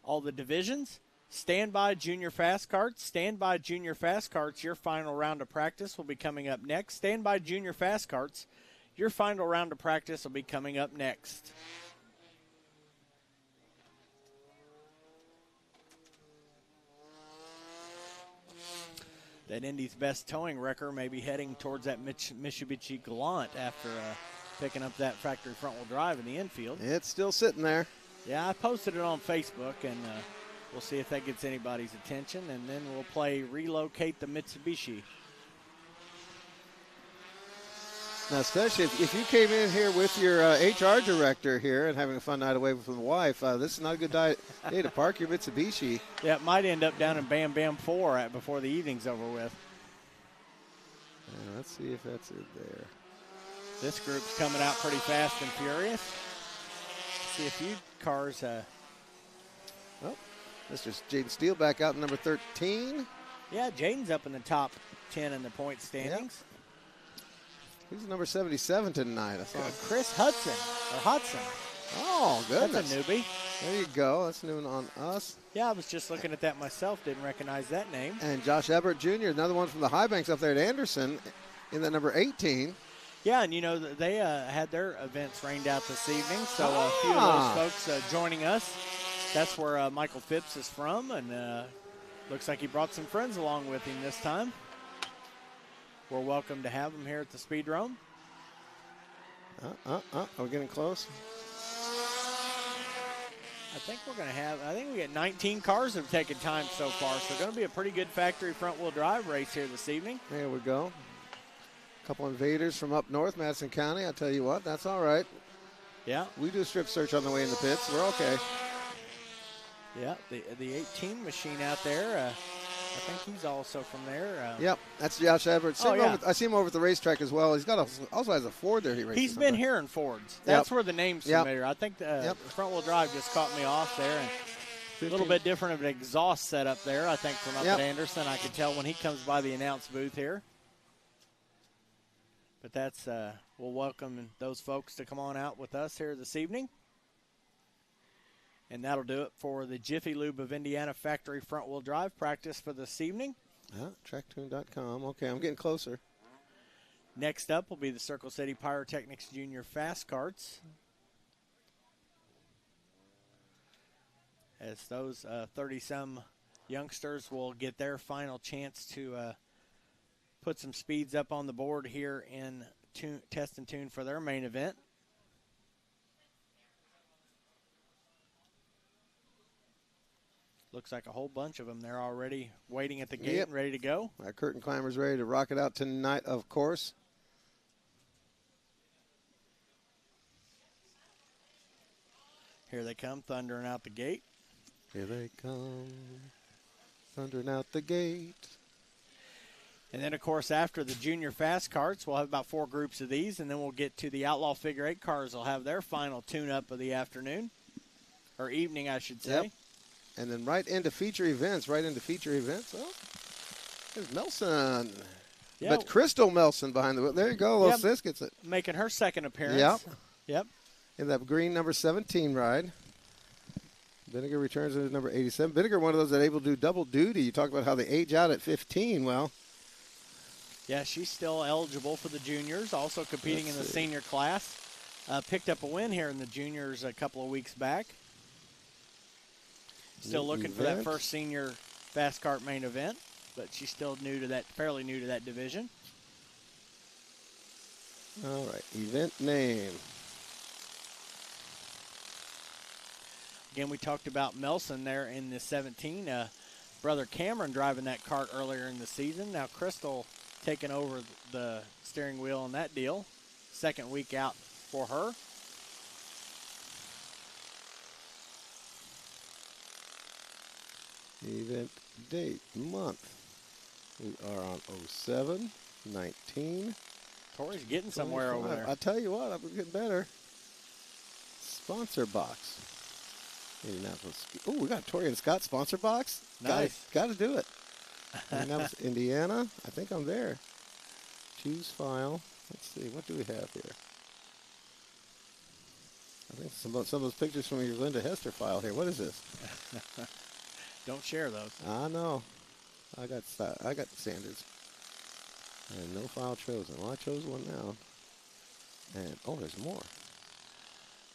all the divisions. Stand by, Junior Fast Karts. Stand by, Junior Fast Karts. Your final round of practice will be coming up next. Stand by, Junior Fast Karts. Your final round of practice will be coming up next. That Indy's best towing wrecker may be heading towards that Mitsubishi Galant after picking up that factory front-wheel drive in the infield. It's still sitting there. Yeah, I posted it on Facebook, and we'll see if that gets anybody's attention, and then we'll play Relocate the Mitsubishi. Now, especially if you came in here with your HR director here and having a fun night away from the wife, this is not a good day to park your Mitsubishi. Yeah, it might end up down in Bam Bam 4 before the evening's over with. Let's see if that's it there. This group's coming out pretty fast and furious. See a few cars. Oh, Mr. Jaden Steele back out in number 13. Yeah, Jaden's up in the top 10 in the point standings. Yep. He's number 77 tonight. I saw Chris Hudson. Oh, goodness. That's a newbie. There you go. That's new on us. Yeah, I was just looking at that myself. Didn't recognize that name. And Josh Everett Jr., another one from the High Banks up there at Anderson in that number 18. Yeah, and, you know, they had their events rained out this evening, so a few of those folks joining us. That's where Michael Phipps is from, and looks like he brought some friends along with him this time. We're welcome to have him here at the Speedrome. Are we getting close? I think we got 19 cars that have taken time so far, so going to be a pretty good factory front-wheel drive race here this evening. There we go. A couple invaders from up north, Madison County. I'll tell you what, that's all right. Yeah. We do a strip search on the way in the pits. We're okay. Yeah, the 18 machine out there, I think he's also from there. Yep, that's Josh Everett. I see him over at the racetrack as well. He's got also has a Ford there he races. He's been here in Fords. That's where the name's familiar. I think the front-wheel drive just caught me off there. And a little bit different of an exhaust setup there, I think, from up at Anderson. I can tell when he comes by the announce booth here. But that's we'll welcome those folks to come on out with us here this evening. And that'll do it for the Jiffy Lube of Indiana factory front-wheel drive practice for this evening. Tracktune.com. Okay, I'm getting closer. Next up will be the Circle City Pyrotechnics Junior Fast Karts. As those 30-some youngsters will get their final chance to put some speeds up on the board here in test and tune for their main event. Looks like a whole bunch of them. They're already waiting at the gate and ready to go. Our curtain climber's ready to rock it out tonight, of course. Here they come, thundering out the gate. Here they come, thundering out the gate. And then, of course, after the junior fast karts, we'll have about 4 groups of these, and then we'll get to the outlaw figure 8 cars. They'll have their final tune-up of the afternoon, or evening, I should say. Yep. And then right into feature events. Oh, there's Melson. Yep. But Crystal Melson behind the wheel. There you go. Little sis gets it. Making her second appearance. Yep. In that green number 17 ride. Vinegar returns to number 87. Vinegar, one of those that are able to do double duty. You talk about how they age out at 15. Well, yeah, she's still eligible for the juniors, also competing in the senior class. Picked up a win here in the juniors a couple of weeks back. Still looking for that first senior fast kart main event, but she's still fairly new to that division. All right, event name. Again, we talked about Melson there in the 17. Brother Cameron driving that kart earlier in the season. Now Crystal taking over the steering wheel on that deal. Second week out for her. Event date, month. We are on 07-19. Tori's getting somewhere over there. I tell you what, I'm getting better. Sponsor box. Indianapolis. Oh, we got a Tori and Scott sponsor box. Nice. Got to do it. Indianapolis, Indiana. I think I'm there. Choose file. Let's see. What do we have here? some of those pictures from your Linda Hester file here. What is this? Don't share those. I know. I got standards. And no file chosen. Well, I chose one now. And oh, there's more.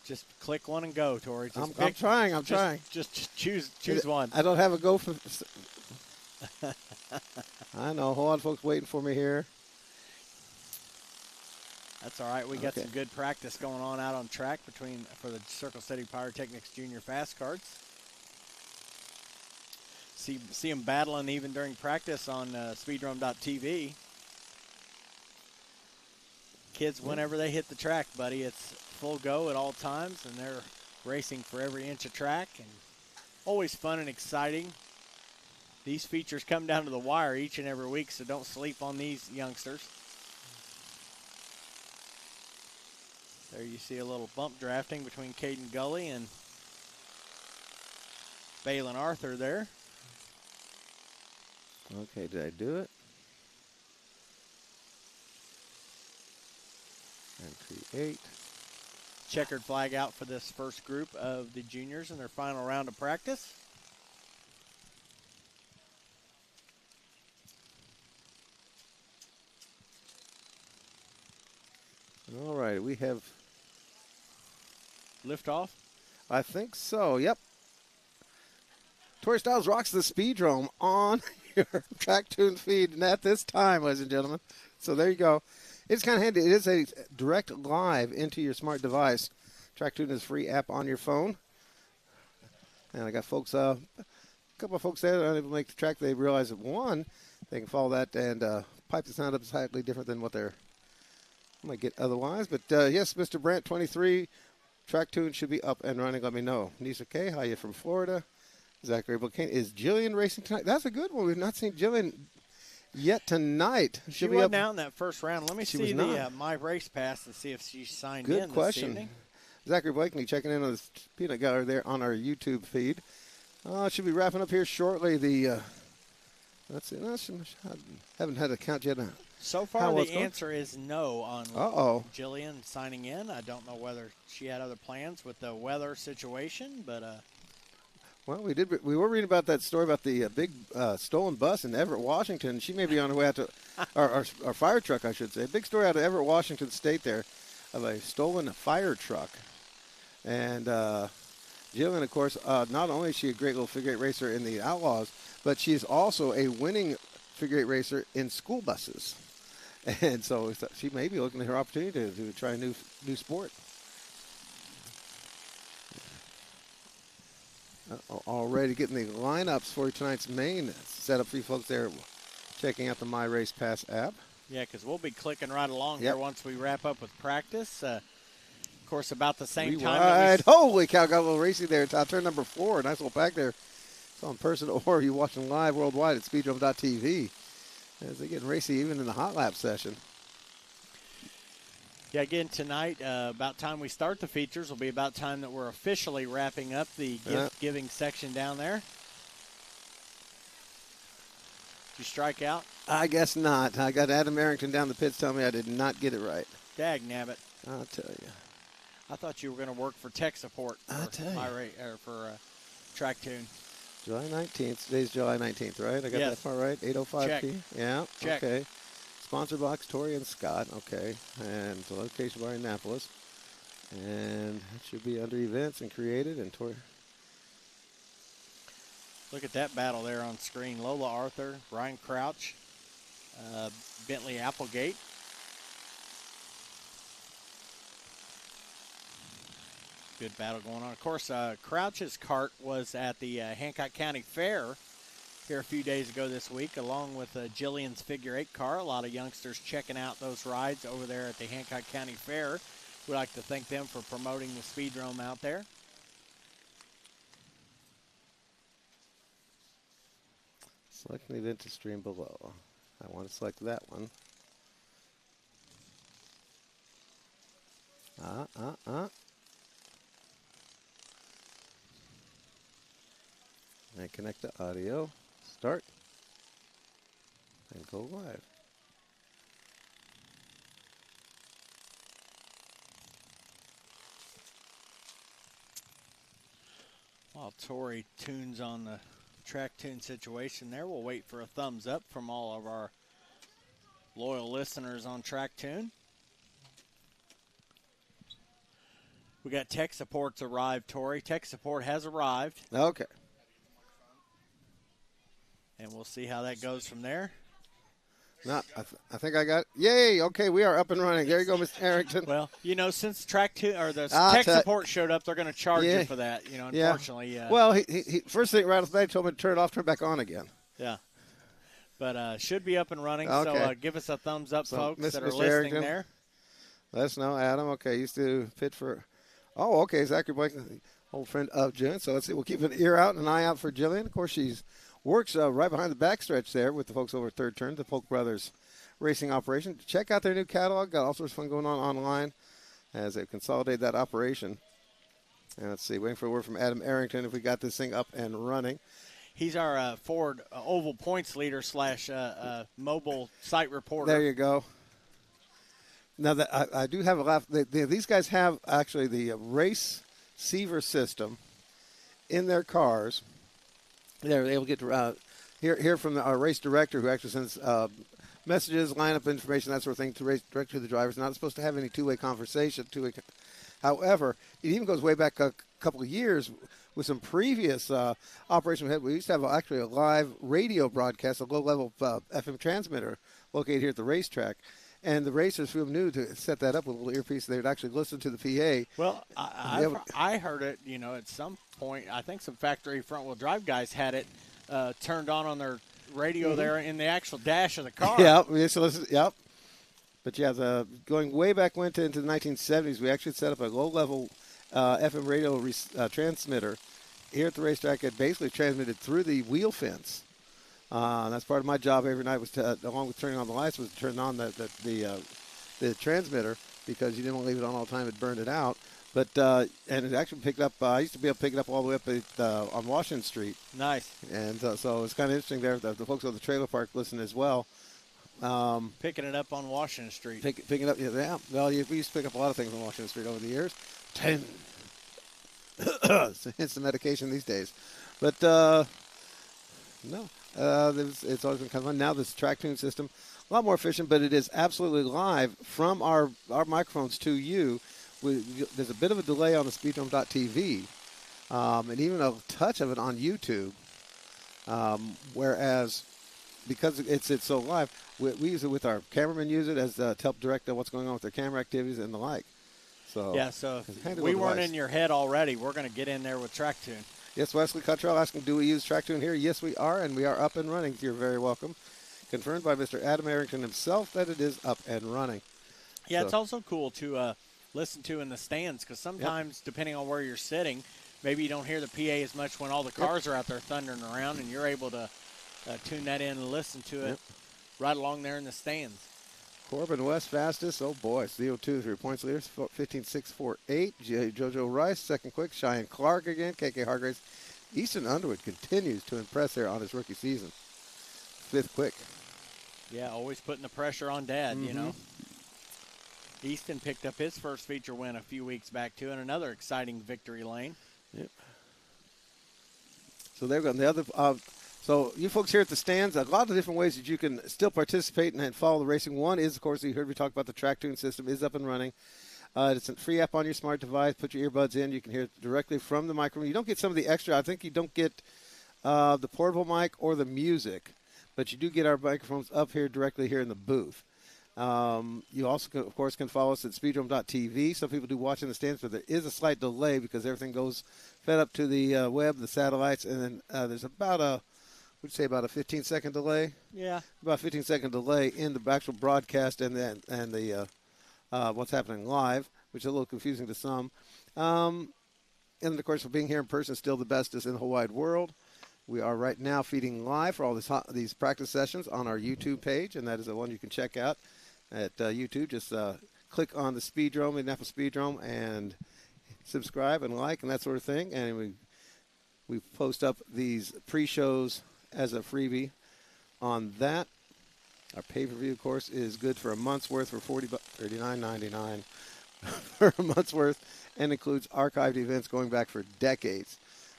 Just click one and go, Tori. I'm trying. I'm trying. Just choose one. I don't have a go for. I know. A whole lot of folks waiting for me here. That's all right. We got some good practice going on out on track for the Circle City Pyrotechnics Junior Fast Cards. See them battling even during practice on Speedrome.tv. Kids, whenever they hit the track, buddy, it's full go at all times, and they're racing for every inch of track, and always fun and exciting. These features come down to the wire each and every week, so don't sleep on these youngsters. There you see a little bump drafting between Caden Gully and Balin Arthur there. Okay, did I do it? And create. Checkered flag out for this first group of the juniors in their final round of practice. All right, we have liftoff. I think so. Yep. Tori Styles rocks the Speedrome on your track tune feed, and at this time, ladies and gentlemen. So there you go. It's kind of handy. It is a direct live into your smart device. Track Tune is a free app on your phone. And I got folks, a couple of folks there that aren't able to make the track. They realize that, one, they can follow that and pipe the sound up slightly different than what they're might get otherwise. But, yes, Mr. Brandt, 23, Track Tune should be up and running. Let me know. Nisa K, how are you from Florida? Zachary Bocane. Is Jillian racing tonight? That's a good one. We've not seen Jillian yet tonight. She wasn't out in that first round. Let me see the My Race Pass and see if she's signed in Good question. this evening. Zachary Blakeney checking in on the peanut gallery there on our YouTube feed. Should be wrapping up here shortly. Let's see. I haven't had a count yet. So far, the answer is no on Jillian signing in. I don't know whether she had other plans with the weather situation, but well, we were reading about that story about the big stolen bus in Everett, Washington. She may be on her way out to our fire truck, I should say. A big story out of Everett, Washington State there of a stolen fire truck. And Jillian, of course, not only is she a great little figure eight racer in the Outlaws, but she's also a winning figure eight racer in school buses. And so she may be looking at her opportunity to try a new sport. Already getting the lineups for tonight's main setup for you folks there checking out the My Race Pass app. Yeah, because we'll be clicking right along here once we wrap up with practice. Of course, about the same time. Holy cow, got a little racing there. Turn number 4. Nice little pack there. It's on person, or you watching live worldwide at speedrome.tv. As they get racy even in the hot lap session. Yeah, again, tonight, about time we start the features, will be about time that we're officially wrapping up the gift-giving section down there. Did you strike out? I guess not. I got Adam Arrington down the pits telling me I did not get it right. Dag nabbit. I'll tell you. I thought you were going to work for tech support for Track Tune. July 19th. Today's July 19th, right? I got that far right? 8:05 p.m. Yeah. Check. Okay. Sponsor box, Tori and Scott. Okay. And the location bar in Indianapolis. And it should be under events and created. And Tori. Look at that battle there on screen. Lola Arthur, Brian Crouch, Bentley Applegate. Good battle going on. Of course, Crouch's cart was at the Hancock County Fair here a few days ago this week, along with Jillian's figure eight car. A lot of youngsters checking out those rides over there at the Hancock County Fair. We'd like to thank them for promoting the Speedrome out there. Select an event to stream below. I want to select that one. And connect the audio. Start. And go live. While Tori tunes on the track tune situation there, we'll wait for a thumbs up from all of our loyal listeners on track tune. We got tech support's arrived, Tori. Tech support has arrived. Okay. And we'll see how that goes from there. I think I got it. Yay! Okay, we are up and running. There you go, Mr. Arrington. Well, since track two or the tech support showed up, they're going to charge you for that. Unfortunately. Yeah. Well, he first thing right off the bat, he told me to turn it off, turn it back on again. Yeah. But should be up and running. Okay. So give us a thumbs up, folks that are Mr. listening Arrington, there. Let us know, Adam. Okay, used to pit for. Oh, okay, Zachary Blake, old friend of Jillian. So let's see. We'll keep an ear out and an eye out for Jillian. Of course, she's works right behind the backstretch there with the folks over at Third Turn, the Polk Brothers Racing operation. Check out their new catalog. Got all sorts of fun going on online as they consolidate that operation. And let's see, waiting for a word from Adam Arrington if we got this thing up and running. He's our Ford Oval Points leader / mobile site reporter. There you go. Now, I do have a laugh. These guys have actually the race receiver system in their cars. They're able to get to hear from our race director, who actually sends messages, lineup information, that sort of thing, to race direct to the drivers. Not supposed to have any two-way conversation. However, it even goes way back a couple of years with some previous operations we had. We used to have actually a live radio broadcast, a low-level FM transmitter located here at the racetrack. And the racers who knew to set that up with a little earpiece, they would actually listen to the PA. Well, I heard it, at some point. I think some factory front-wheel drive guys had it turned on their radio there in the actual dash of the car. Yep. But yeah, going way back into the 1970s, we actually set up a low-level FM radio transmitter here at the racetrack. It basically transmitted through the wheel fence. And that's part of my job every night was to, along with turning on the lights, was to turn on the transmitter, because you didn't want to leave it on all the time; it burned it out. But and it actually picked up. I used to be able to pick it up all the way up on Washington Street. Nice. And so it's kind of interesting there. The folks at the trailer park listen as well. Picking it up on Washington Street. Picking it up, yeah. Well, we used to pick up a lot of things on Washington Street over the years. It's the medication these days, but no. It's always been kind of fun. Now this track tune system, a lot more efficient, but it is absolutely live from our microphones to you. There's a bit of a delay on the Speedrome.tv, and even a touch of it on YouTube. Whereas, because it's so live, we use it with our cameramen, use it as to help direct what's going on with their camera activities and the like. So yeah, so if we weren't in your head already, we're going to get in there with track tune. Yes, Wesley Cottrell asking, do we use track tune here? Yes, we are, and we are up and running. You're very welcome. Confirmed by Mr. Adam Arrington himself that it is up and running. Yeah, it's also cool to listen to in the stands, because sometimes, depending on where you're sitting, maybe you don't hear the PA as much when all the cars are out there thundering around, and you're able to tune that in and listen to it right along there in the stands. Corbin West fastest. Oh, boy. It's CO2, 3 points leaders. 15.648. JoJo Rice, second quick. Cheyenne Clark again. KK Hargraves. Easton Underwood continues to impress there on his rookie season. Fifth quick. Yeah, always putting the pressure on Dad, Easton picked up his first feature win a few weeks back, too, in another exciting victory lane. Yep. So there we go. The other... So you folks here at the stands, a lot of different ways that you can still participate and follow the racing. One is, of course, you heard me talk about the track tune system is up and running. It's a free app on your smart device. Put your earbuds in. You can hear it directly from the microphone. You don't get some of the extra. I think you don't get the portable mic or the music, but you do get our microphones up here directly here in the booth. You also, of course, can follow us at Speedrome.tv. Some people do watch in the stands, but there is a slight delay because everything goes fed up to the web, the satellites, and then there's about a 15-second delay? Yeah. About a 15-second delay in the actual broadcast and the what's happening live, which is a little confusing to some. And, of course, for being here in person is still the bestest in the whole wide world. We are right now feeding live for all these practice sessions on our YouTube page, and that is the one you can check out at YouTube. Just click on the Speedrome, Indianapolis Speedrome, and subscribe and like and that sort of thing. And we post up these pre-shows as a freebie on that. Our pay-per-view, of course, is good for a month's worth for $39.99 for a month's worth, and includes archived events going back for decades.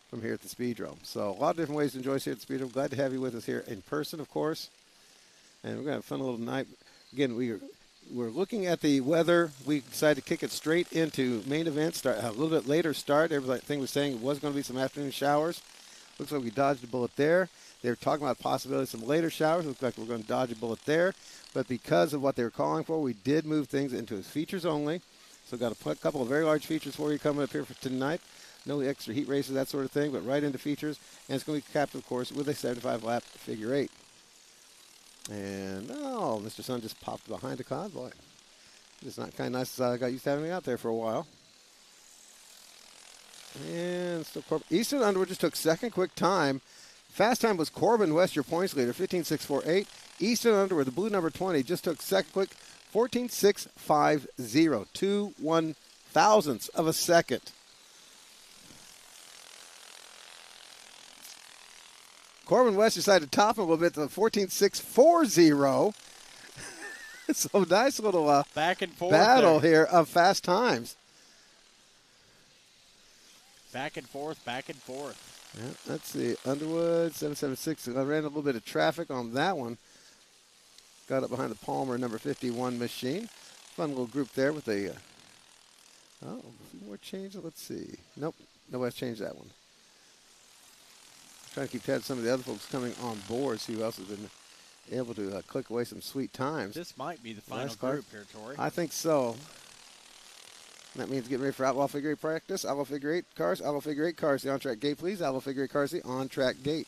from here at the Speedrome. So a lot of different ways to enjoy us here at the Speedrome. Glad to have you with us here in person, of course. And we're going to have a fun little night. Again, we're looking at the weather. We decided to kick it straight into main event, start a little bit later start. Everything was saying it was going to be some afternoon showers. Looks like we dodged a bullet there. They were talking about possibility of some later showers. Looks like we're going to dodge a bullet there. But because of what they were calling for, we did move things into features only. So got a couple of very large features for you coming up here for tonight. No extra heat races, that sort of thing, but right into features. And it's going to be capped, of course, with a 75-lap figure 8. And, oh, Mr. Sun just popped behind the cloud. Boy, it's not kind of nice. I got used to having me out there for a while. And still Easton Underwood just took second quick time. Fast time was Corbin West, your points leader, 15.648. Easton Underwood, the blue number 20, just took second quick, 14.650, 2 1/1000ths of a second. Corbin West decided to top him a little bit to 14.640. So nice little back and forth battle there. here of fast times. Back and forth, back and forth. Yeah, let's see. Underwood, 776. I ran a little bit of traffic on that one. Got up behind the Palmer number 51 machine. Fun little group there with a a few more changes. Let's see. Nope, nobody's changed that one. Trying to keep tabs of some of the other folks coming on board, see who else has been able to click away some sweet times. This might be the final group here, Tori. I think so. That means getting ready for Outlaw Figure 8 practice. Outlaw Figure 8 cars. Outlaw Figure 8 cars, the on-track gate, please. Outlaw Figure 8 cars, the on-track gate.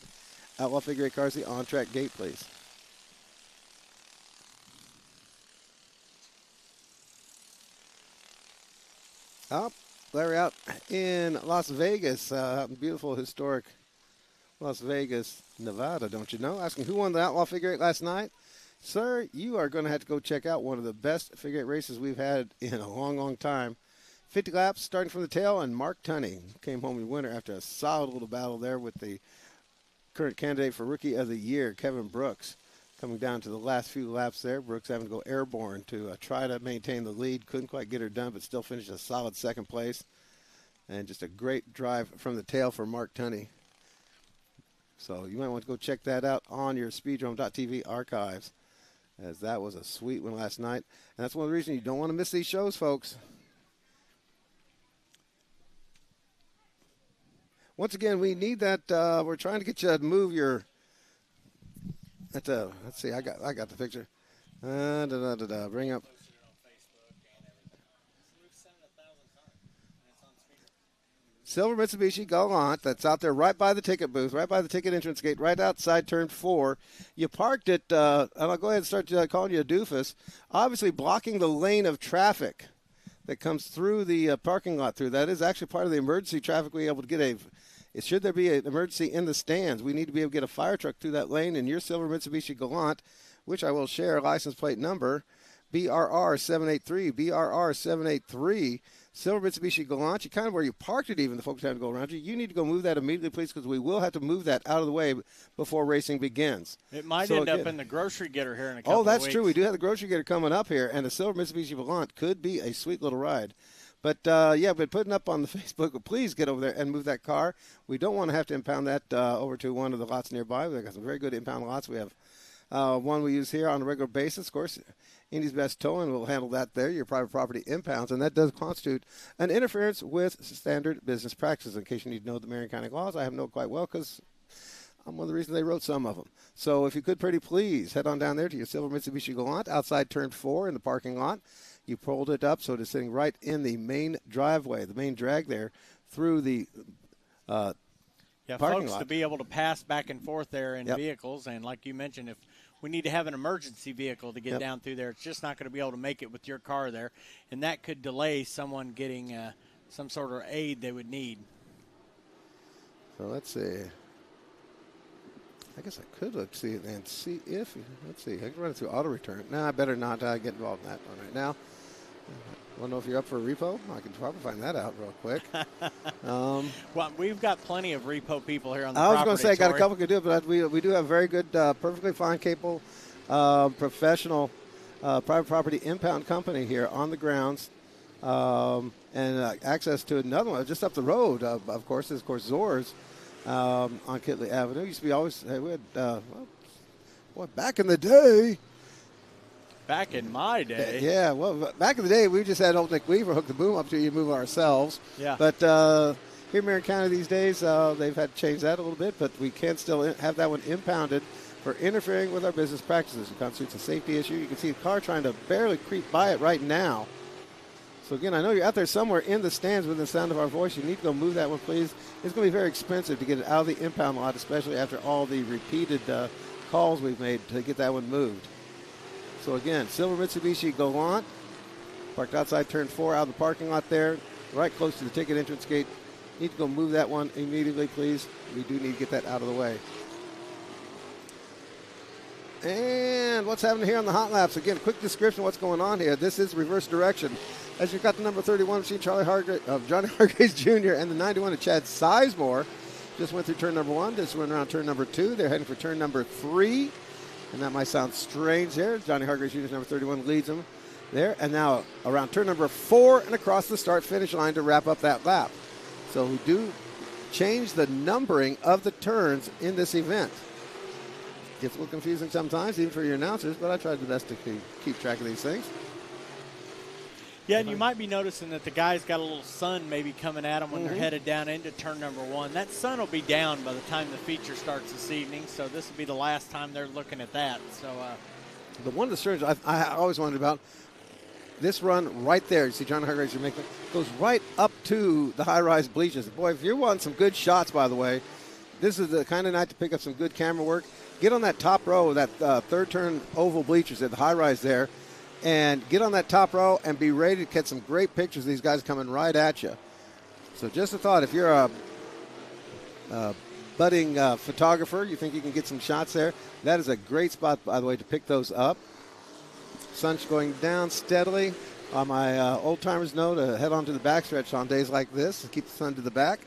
Outlaw Figure 8 cars, the on-track gate, please. Up, Larry out in Las Vegas. Beautiful, historic Las Vegas, Nevada, don't you know? Asking who won the Outlaw Figure 8 last night. Sir, you are going to have to go check out one of the best figure 8 races we've had in a long, long time. 50 laps starting from the tail, and Mark Tunney came home in winner after a solid little battle there with the current candidate for Rookie of the Year, Kevin Brooks. Coming down to the last few laps there, Brooks having to go airborne to try to maintain the lead. Couldn't quite get her done, but still finished a solid second place. And just a great drive from the tail for Mark Tunney. So you might want to go check that out on your Speedrome.tv archives, as that was a sweet one last night. And that's one of the reasons you don't want to miss these shows, folks. Once again, we need that. We're trying to get you to move your. Let's see. I got the picture. Bring up. Silver Mitsubishi Galant, that's out there right by the ticket booth, right by the ticket entrance gate, right outside turn 4. You parked it, and I'll go ahead and start calling you a doofus, obviously blocking the lane of traffic that comes through the parking lot through. That is actually part of the emergency traffic. We're able to get should there be an emergency in the stands, we need to be able to get a fire truck through that lane, and your Silver Mitsubishi Galant, which I will share, license plate number, BRR783, BRR783, Silver Mitsubishi Galant, kind of where you parked it even, the folks had to go around you. You need to go move that immediately, please, because we will have to move that out of the way before racing begins. It might end up in the grocery getter here in a couple of weeks. Oh, that's true. We do have the grocery getter coming up here, and the Silver Mitsubishi Galant could be a sweet little ride. But, yeah, been putting up on the Facebook, but please get over there and move that car. We don't want to have to impound that over to one of the lots nearby. We've got some very good impound lots. We have one we use here on a regular basis. Of course, Indy's Best Towing will handle that there, your private property impounds, and that does constitute an interference with standard business practices. In case you need to know the Marion County laws, I have known quite well because I'm one of the reasons they wrote some of them. So if you could, pretty please, head on down there to your Silver Mitsubishi Galant outside turn 4 in the parking lot. You pulled it up so it is sitting right in the main driveway, the main drag there through the parking folks lot. To be able to pass back and forth there in vehicles, and like you mentioned, if we need to have an emergency vehicle to get down through there, it's just not going to be able to make it with your car there, and that could delay someone getting some sort of aid they would need. So let's see. I guess I could look see and see if, let's see, I can run it through auto return. No, I better not get involved in that one right now. Want to know if you're up for a repo? I can probably find that out real quick. Well, we've got plenty of repo people here on the property. I was going to say I got a couple could do it, but we do have very good, perfectly fine, capable, professional private property impound company here on the grounds. and access to another one just up the road. Of course, is Zore's on Kitley Avenue. Used to be always we had back in the day. Back in my day. Yeah, well, back in the day, we just had old Nick Weaver hook the boom up to you, move ourselves. Yeah. But here in Marion County these days, they've had to change that a little bit, but we can still have that one impounded for interfering with our business practices. It constitutes a safety issue. You can see the car trying to barely creep by it right now. So, again, I know you're out there somewhere in the stands within the sound of our voice. You need to go move that one, please. It's going to be very expensive to get it out of the impound lot, especially after all the repeated calls we've made to get that one moved. So, again, silver Mitsubishi Galant, parked outside turn 4 out of the parking lot there, right close to the ticket entrance gate. Need to go move that one immediately, please. We do need to get that out of the way. And what's happening here on the hot laps? Again, quick description of what's going on here. This is reverse direction. As you've got the number 31 machine, Johnny Hargraves Jr. and the 91 of Chad Sizemore. Just went through turn number 1. Just went around turn number 2. They're heading for turn number 3. And that might sound strange there. Johnny Hargraves Jr.'s number 31 leads them there. And now around turn number 4 and across the start-finish line to wrap up that lap. So we do change the numbering of the turns in this event. Gets a little confusing sometimes, even for your announcers, but I tried the best to keep track of these things. Yeah, and you might be noticing that the guy's got a little sun maybe coming at them when they're headed down into turn number 1. That sun will be down by the time the feature starts this evening, so this will be the last time they're looking at that. So, one of the strange I always wondered about, this run right there, you see John Hargraves goes right up to the high-rise bleachers. Boy, if you want some good shots, by the way, this is the kind of night to pick up some good camera work. Get on that top row of that third turn oval bleachers at the high-rise there, and get on that top row and be ready to get some great pictures of these guys coming right at you. So just a thought, if you're a budding photographer, you think you can get some shots there, that is a great spot, by the way, to pick those up. Sun's going down steadily. My old-timers know to head on to the backstretch on days like this to keep the sun to the back.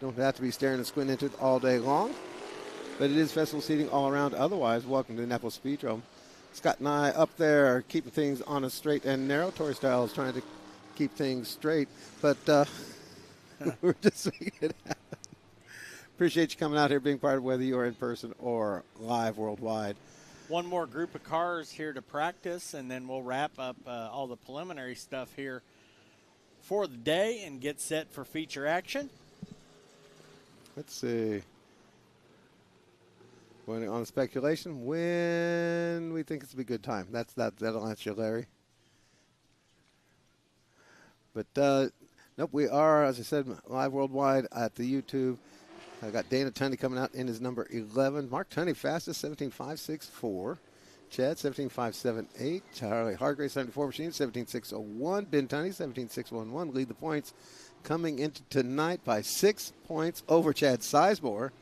Don't have to be staring and squinting into it all day long. But it is festival seating all around. Otherwise, welcome to Indianapolis Speedrome. Scott and I up there keeping things on a straight and narrow. Tori Style is trying to keep things straight, but we're just making it happen. Appreciate you coming out here, being part of whether you are in person or live worldwide. One more group of cars here to practice, and then we'll wrap up all the preliminary stuff here for the day and get set for feature action. Let's see. Going on speculation, when we think it's a good time. That'll answer you, Larry. But nope, we are, as I said, live worldwide at the YouTube. I got Dana Tunney coming out in his number 11. Mark Tunney fastest, 17.564. Chad, 17.578. Charlie Hargraves, 74 machine, 17.601. Ben Tunney, 17.611. Lead the points coming into tonight by 6 points over Chad Sizemore.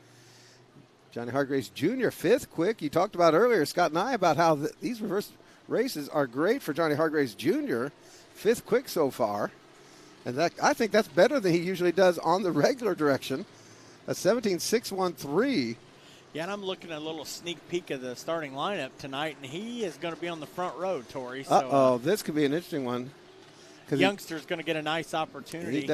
Johnny Hargraves Jr., fifth quick. You talked about earlier, Scott and I, about how these reverse races are great for Johnny Hargraves Jr. Fifth quick so far. And I think that's better than he usually does on the regular direction. A 17.613. Yeah, and I'm looking at a little sneak peek of the starting lineup tonight, and he is going to be on the front row, Tori. So, this could be an interesting one. Youngster's going to get a nice opportunity.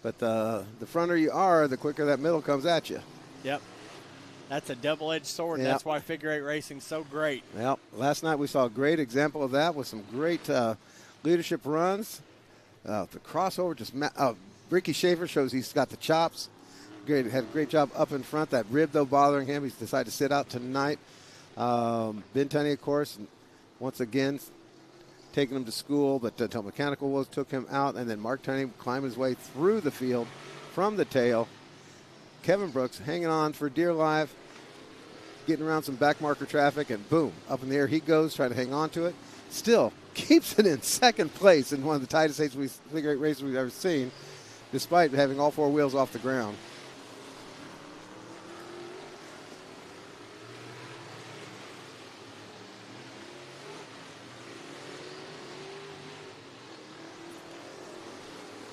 But the fronter you are, the quicker that middle comes at you. Yep. That's a double-edged sword. Yep. That's why figure eight racing's so great. Well, last night we saw a great example of that with some great leadership runs. The crossover, Ricky Schaefer shows he's got the chops. Had a great job up in front. That rib, though, bothering him. He's decided to sit out tonight. Ben Tunney, of course, once again, taking him to school, but until Mechanical took him out. And then Mark Tunney climbed his way through the field from the tail. Kevin Brooks hanging on for dear life, getting around some back marker traffic, and boom, up in the air he goes, trying to hang on to it. Still keeps it in second place in one of the tightest figure eight races we've ever seen, despite having all four wheels off the ground.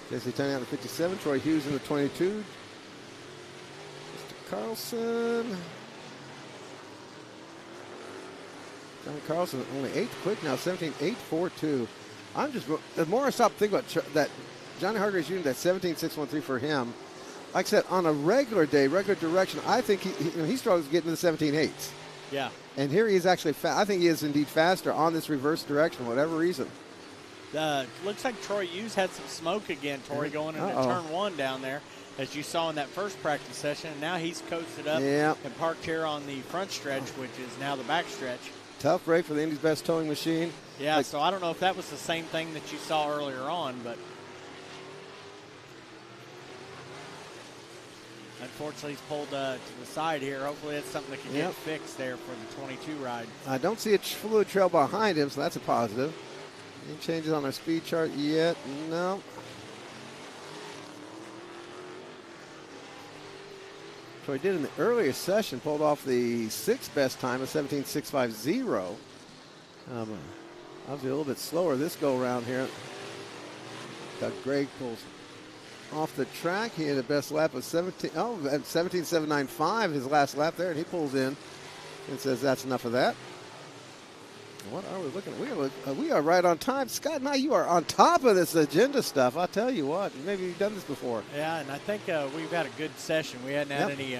Jesse Tunney out of 57, Troy Hughes in the 22. Carlson. Johnny Carlson only 8th quick now, 17.842. The more I stop thinking about that, Johnny Hargrave's unit, that 17.613 for him, like I said, on a regular day, regular direction, I think he struggles to get into the 17.8s. Yeah. And here he is actually I think he is indeed faster on this reverse direction, whatever reason. Looks like Troy Hughes had some smoke again, Tori, going into turn 1 down there, as you saw in that first practice session. And now he's coasted up and parked here on the front stretch, which is now the back stretch. Tough break for the Indy's best towing machine. Yeah, so I don't know if that was the same thing that you saw earlier on, but unfortunately he's pulled to the side here. Hopefully that's something that can get fixed there for the 22 ride. I don't see a fluid trail behind him, so that's a positive. Any changes on our speed chart yet? No. Troy did in the earlier session, pulled off the 6th best time of 17.650. Obviously a little bit slower this go around here. Doug Gregg pulls off the track. He had a best lap of 17.795 his last lap there, and he pulls in and says that's enough of that. What are we looking at? We are right on time. Scott, now you are on top of this agenda stuff. I'll tell you what, maybe you've done this before. Yeah, and I think we've had a good session. We hadn't had any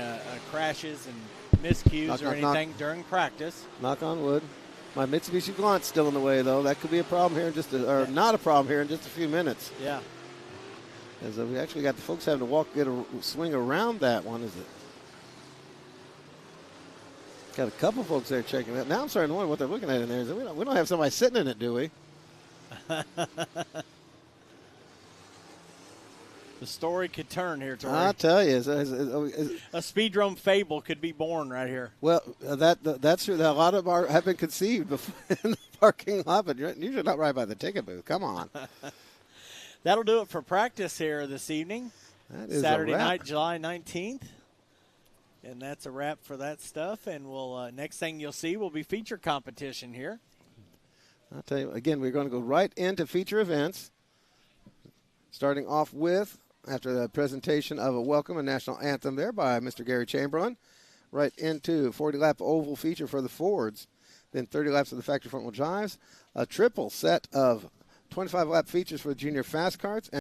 crashes and miscues or anything during practice. Knock on wood. My Mitsubishi Glant's still in the way, though. That could be a problem here in not a problem here in just a few minutes. Yeah. As we actually got the folks having to get a swing around that one, is it? Got a couple folks there checking it. Now I'm starting to wonder what they're looking at in there. We don't have somebody sitting in it, do we? The story could turn here, Tori. I'll tell you. A Speedrome fable could be born right here. Well, that's true. A lot of them have been conceived before in the parking lot, but usually not right by the ticket booth. Come on. That'll do it for practice here this evening. That is Saturday night, July 19th. And that's a wrap for that stuff. And we'll next thing you'll see will be feature competition here. I'll tell you, again, we're going to go right into feature events, starting off with, after the presentation of a welcome and national anthem there by Mr. Gary Chamberlain, right into 40-lap oval feature for the Fords, then 30 laps of the factory front-wheel drives, a triple set of 25-lap features for the junior fast karts,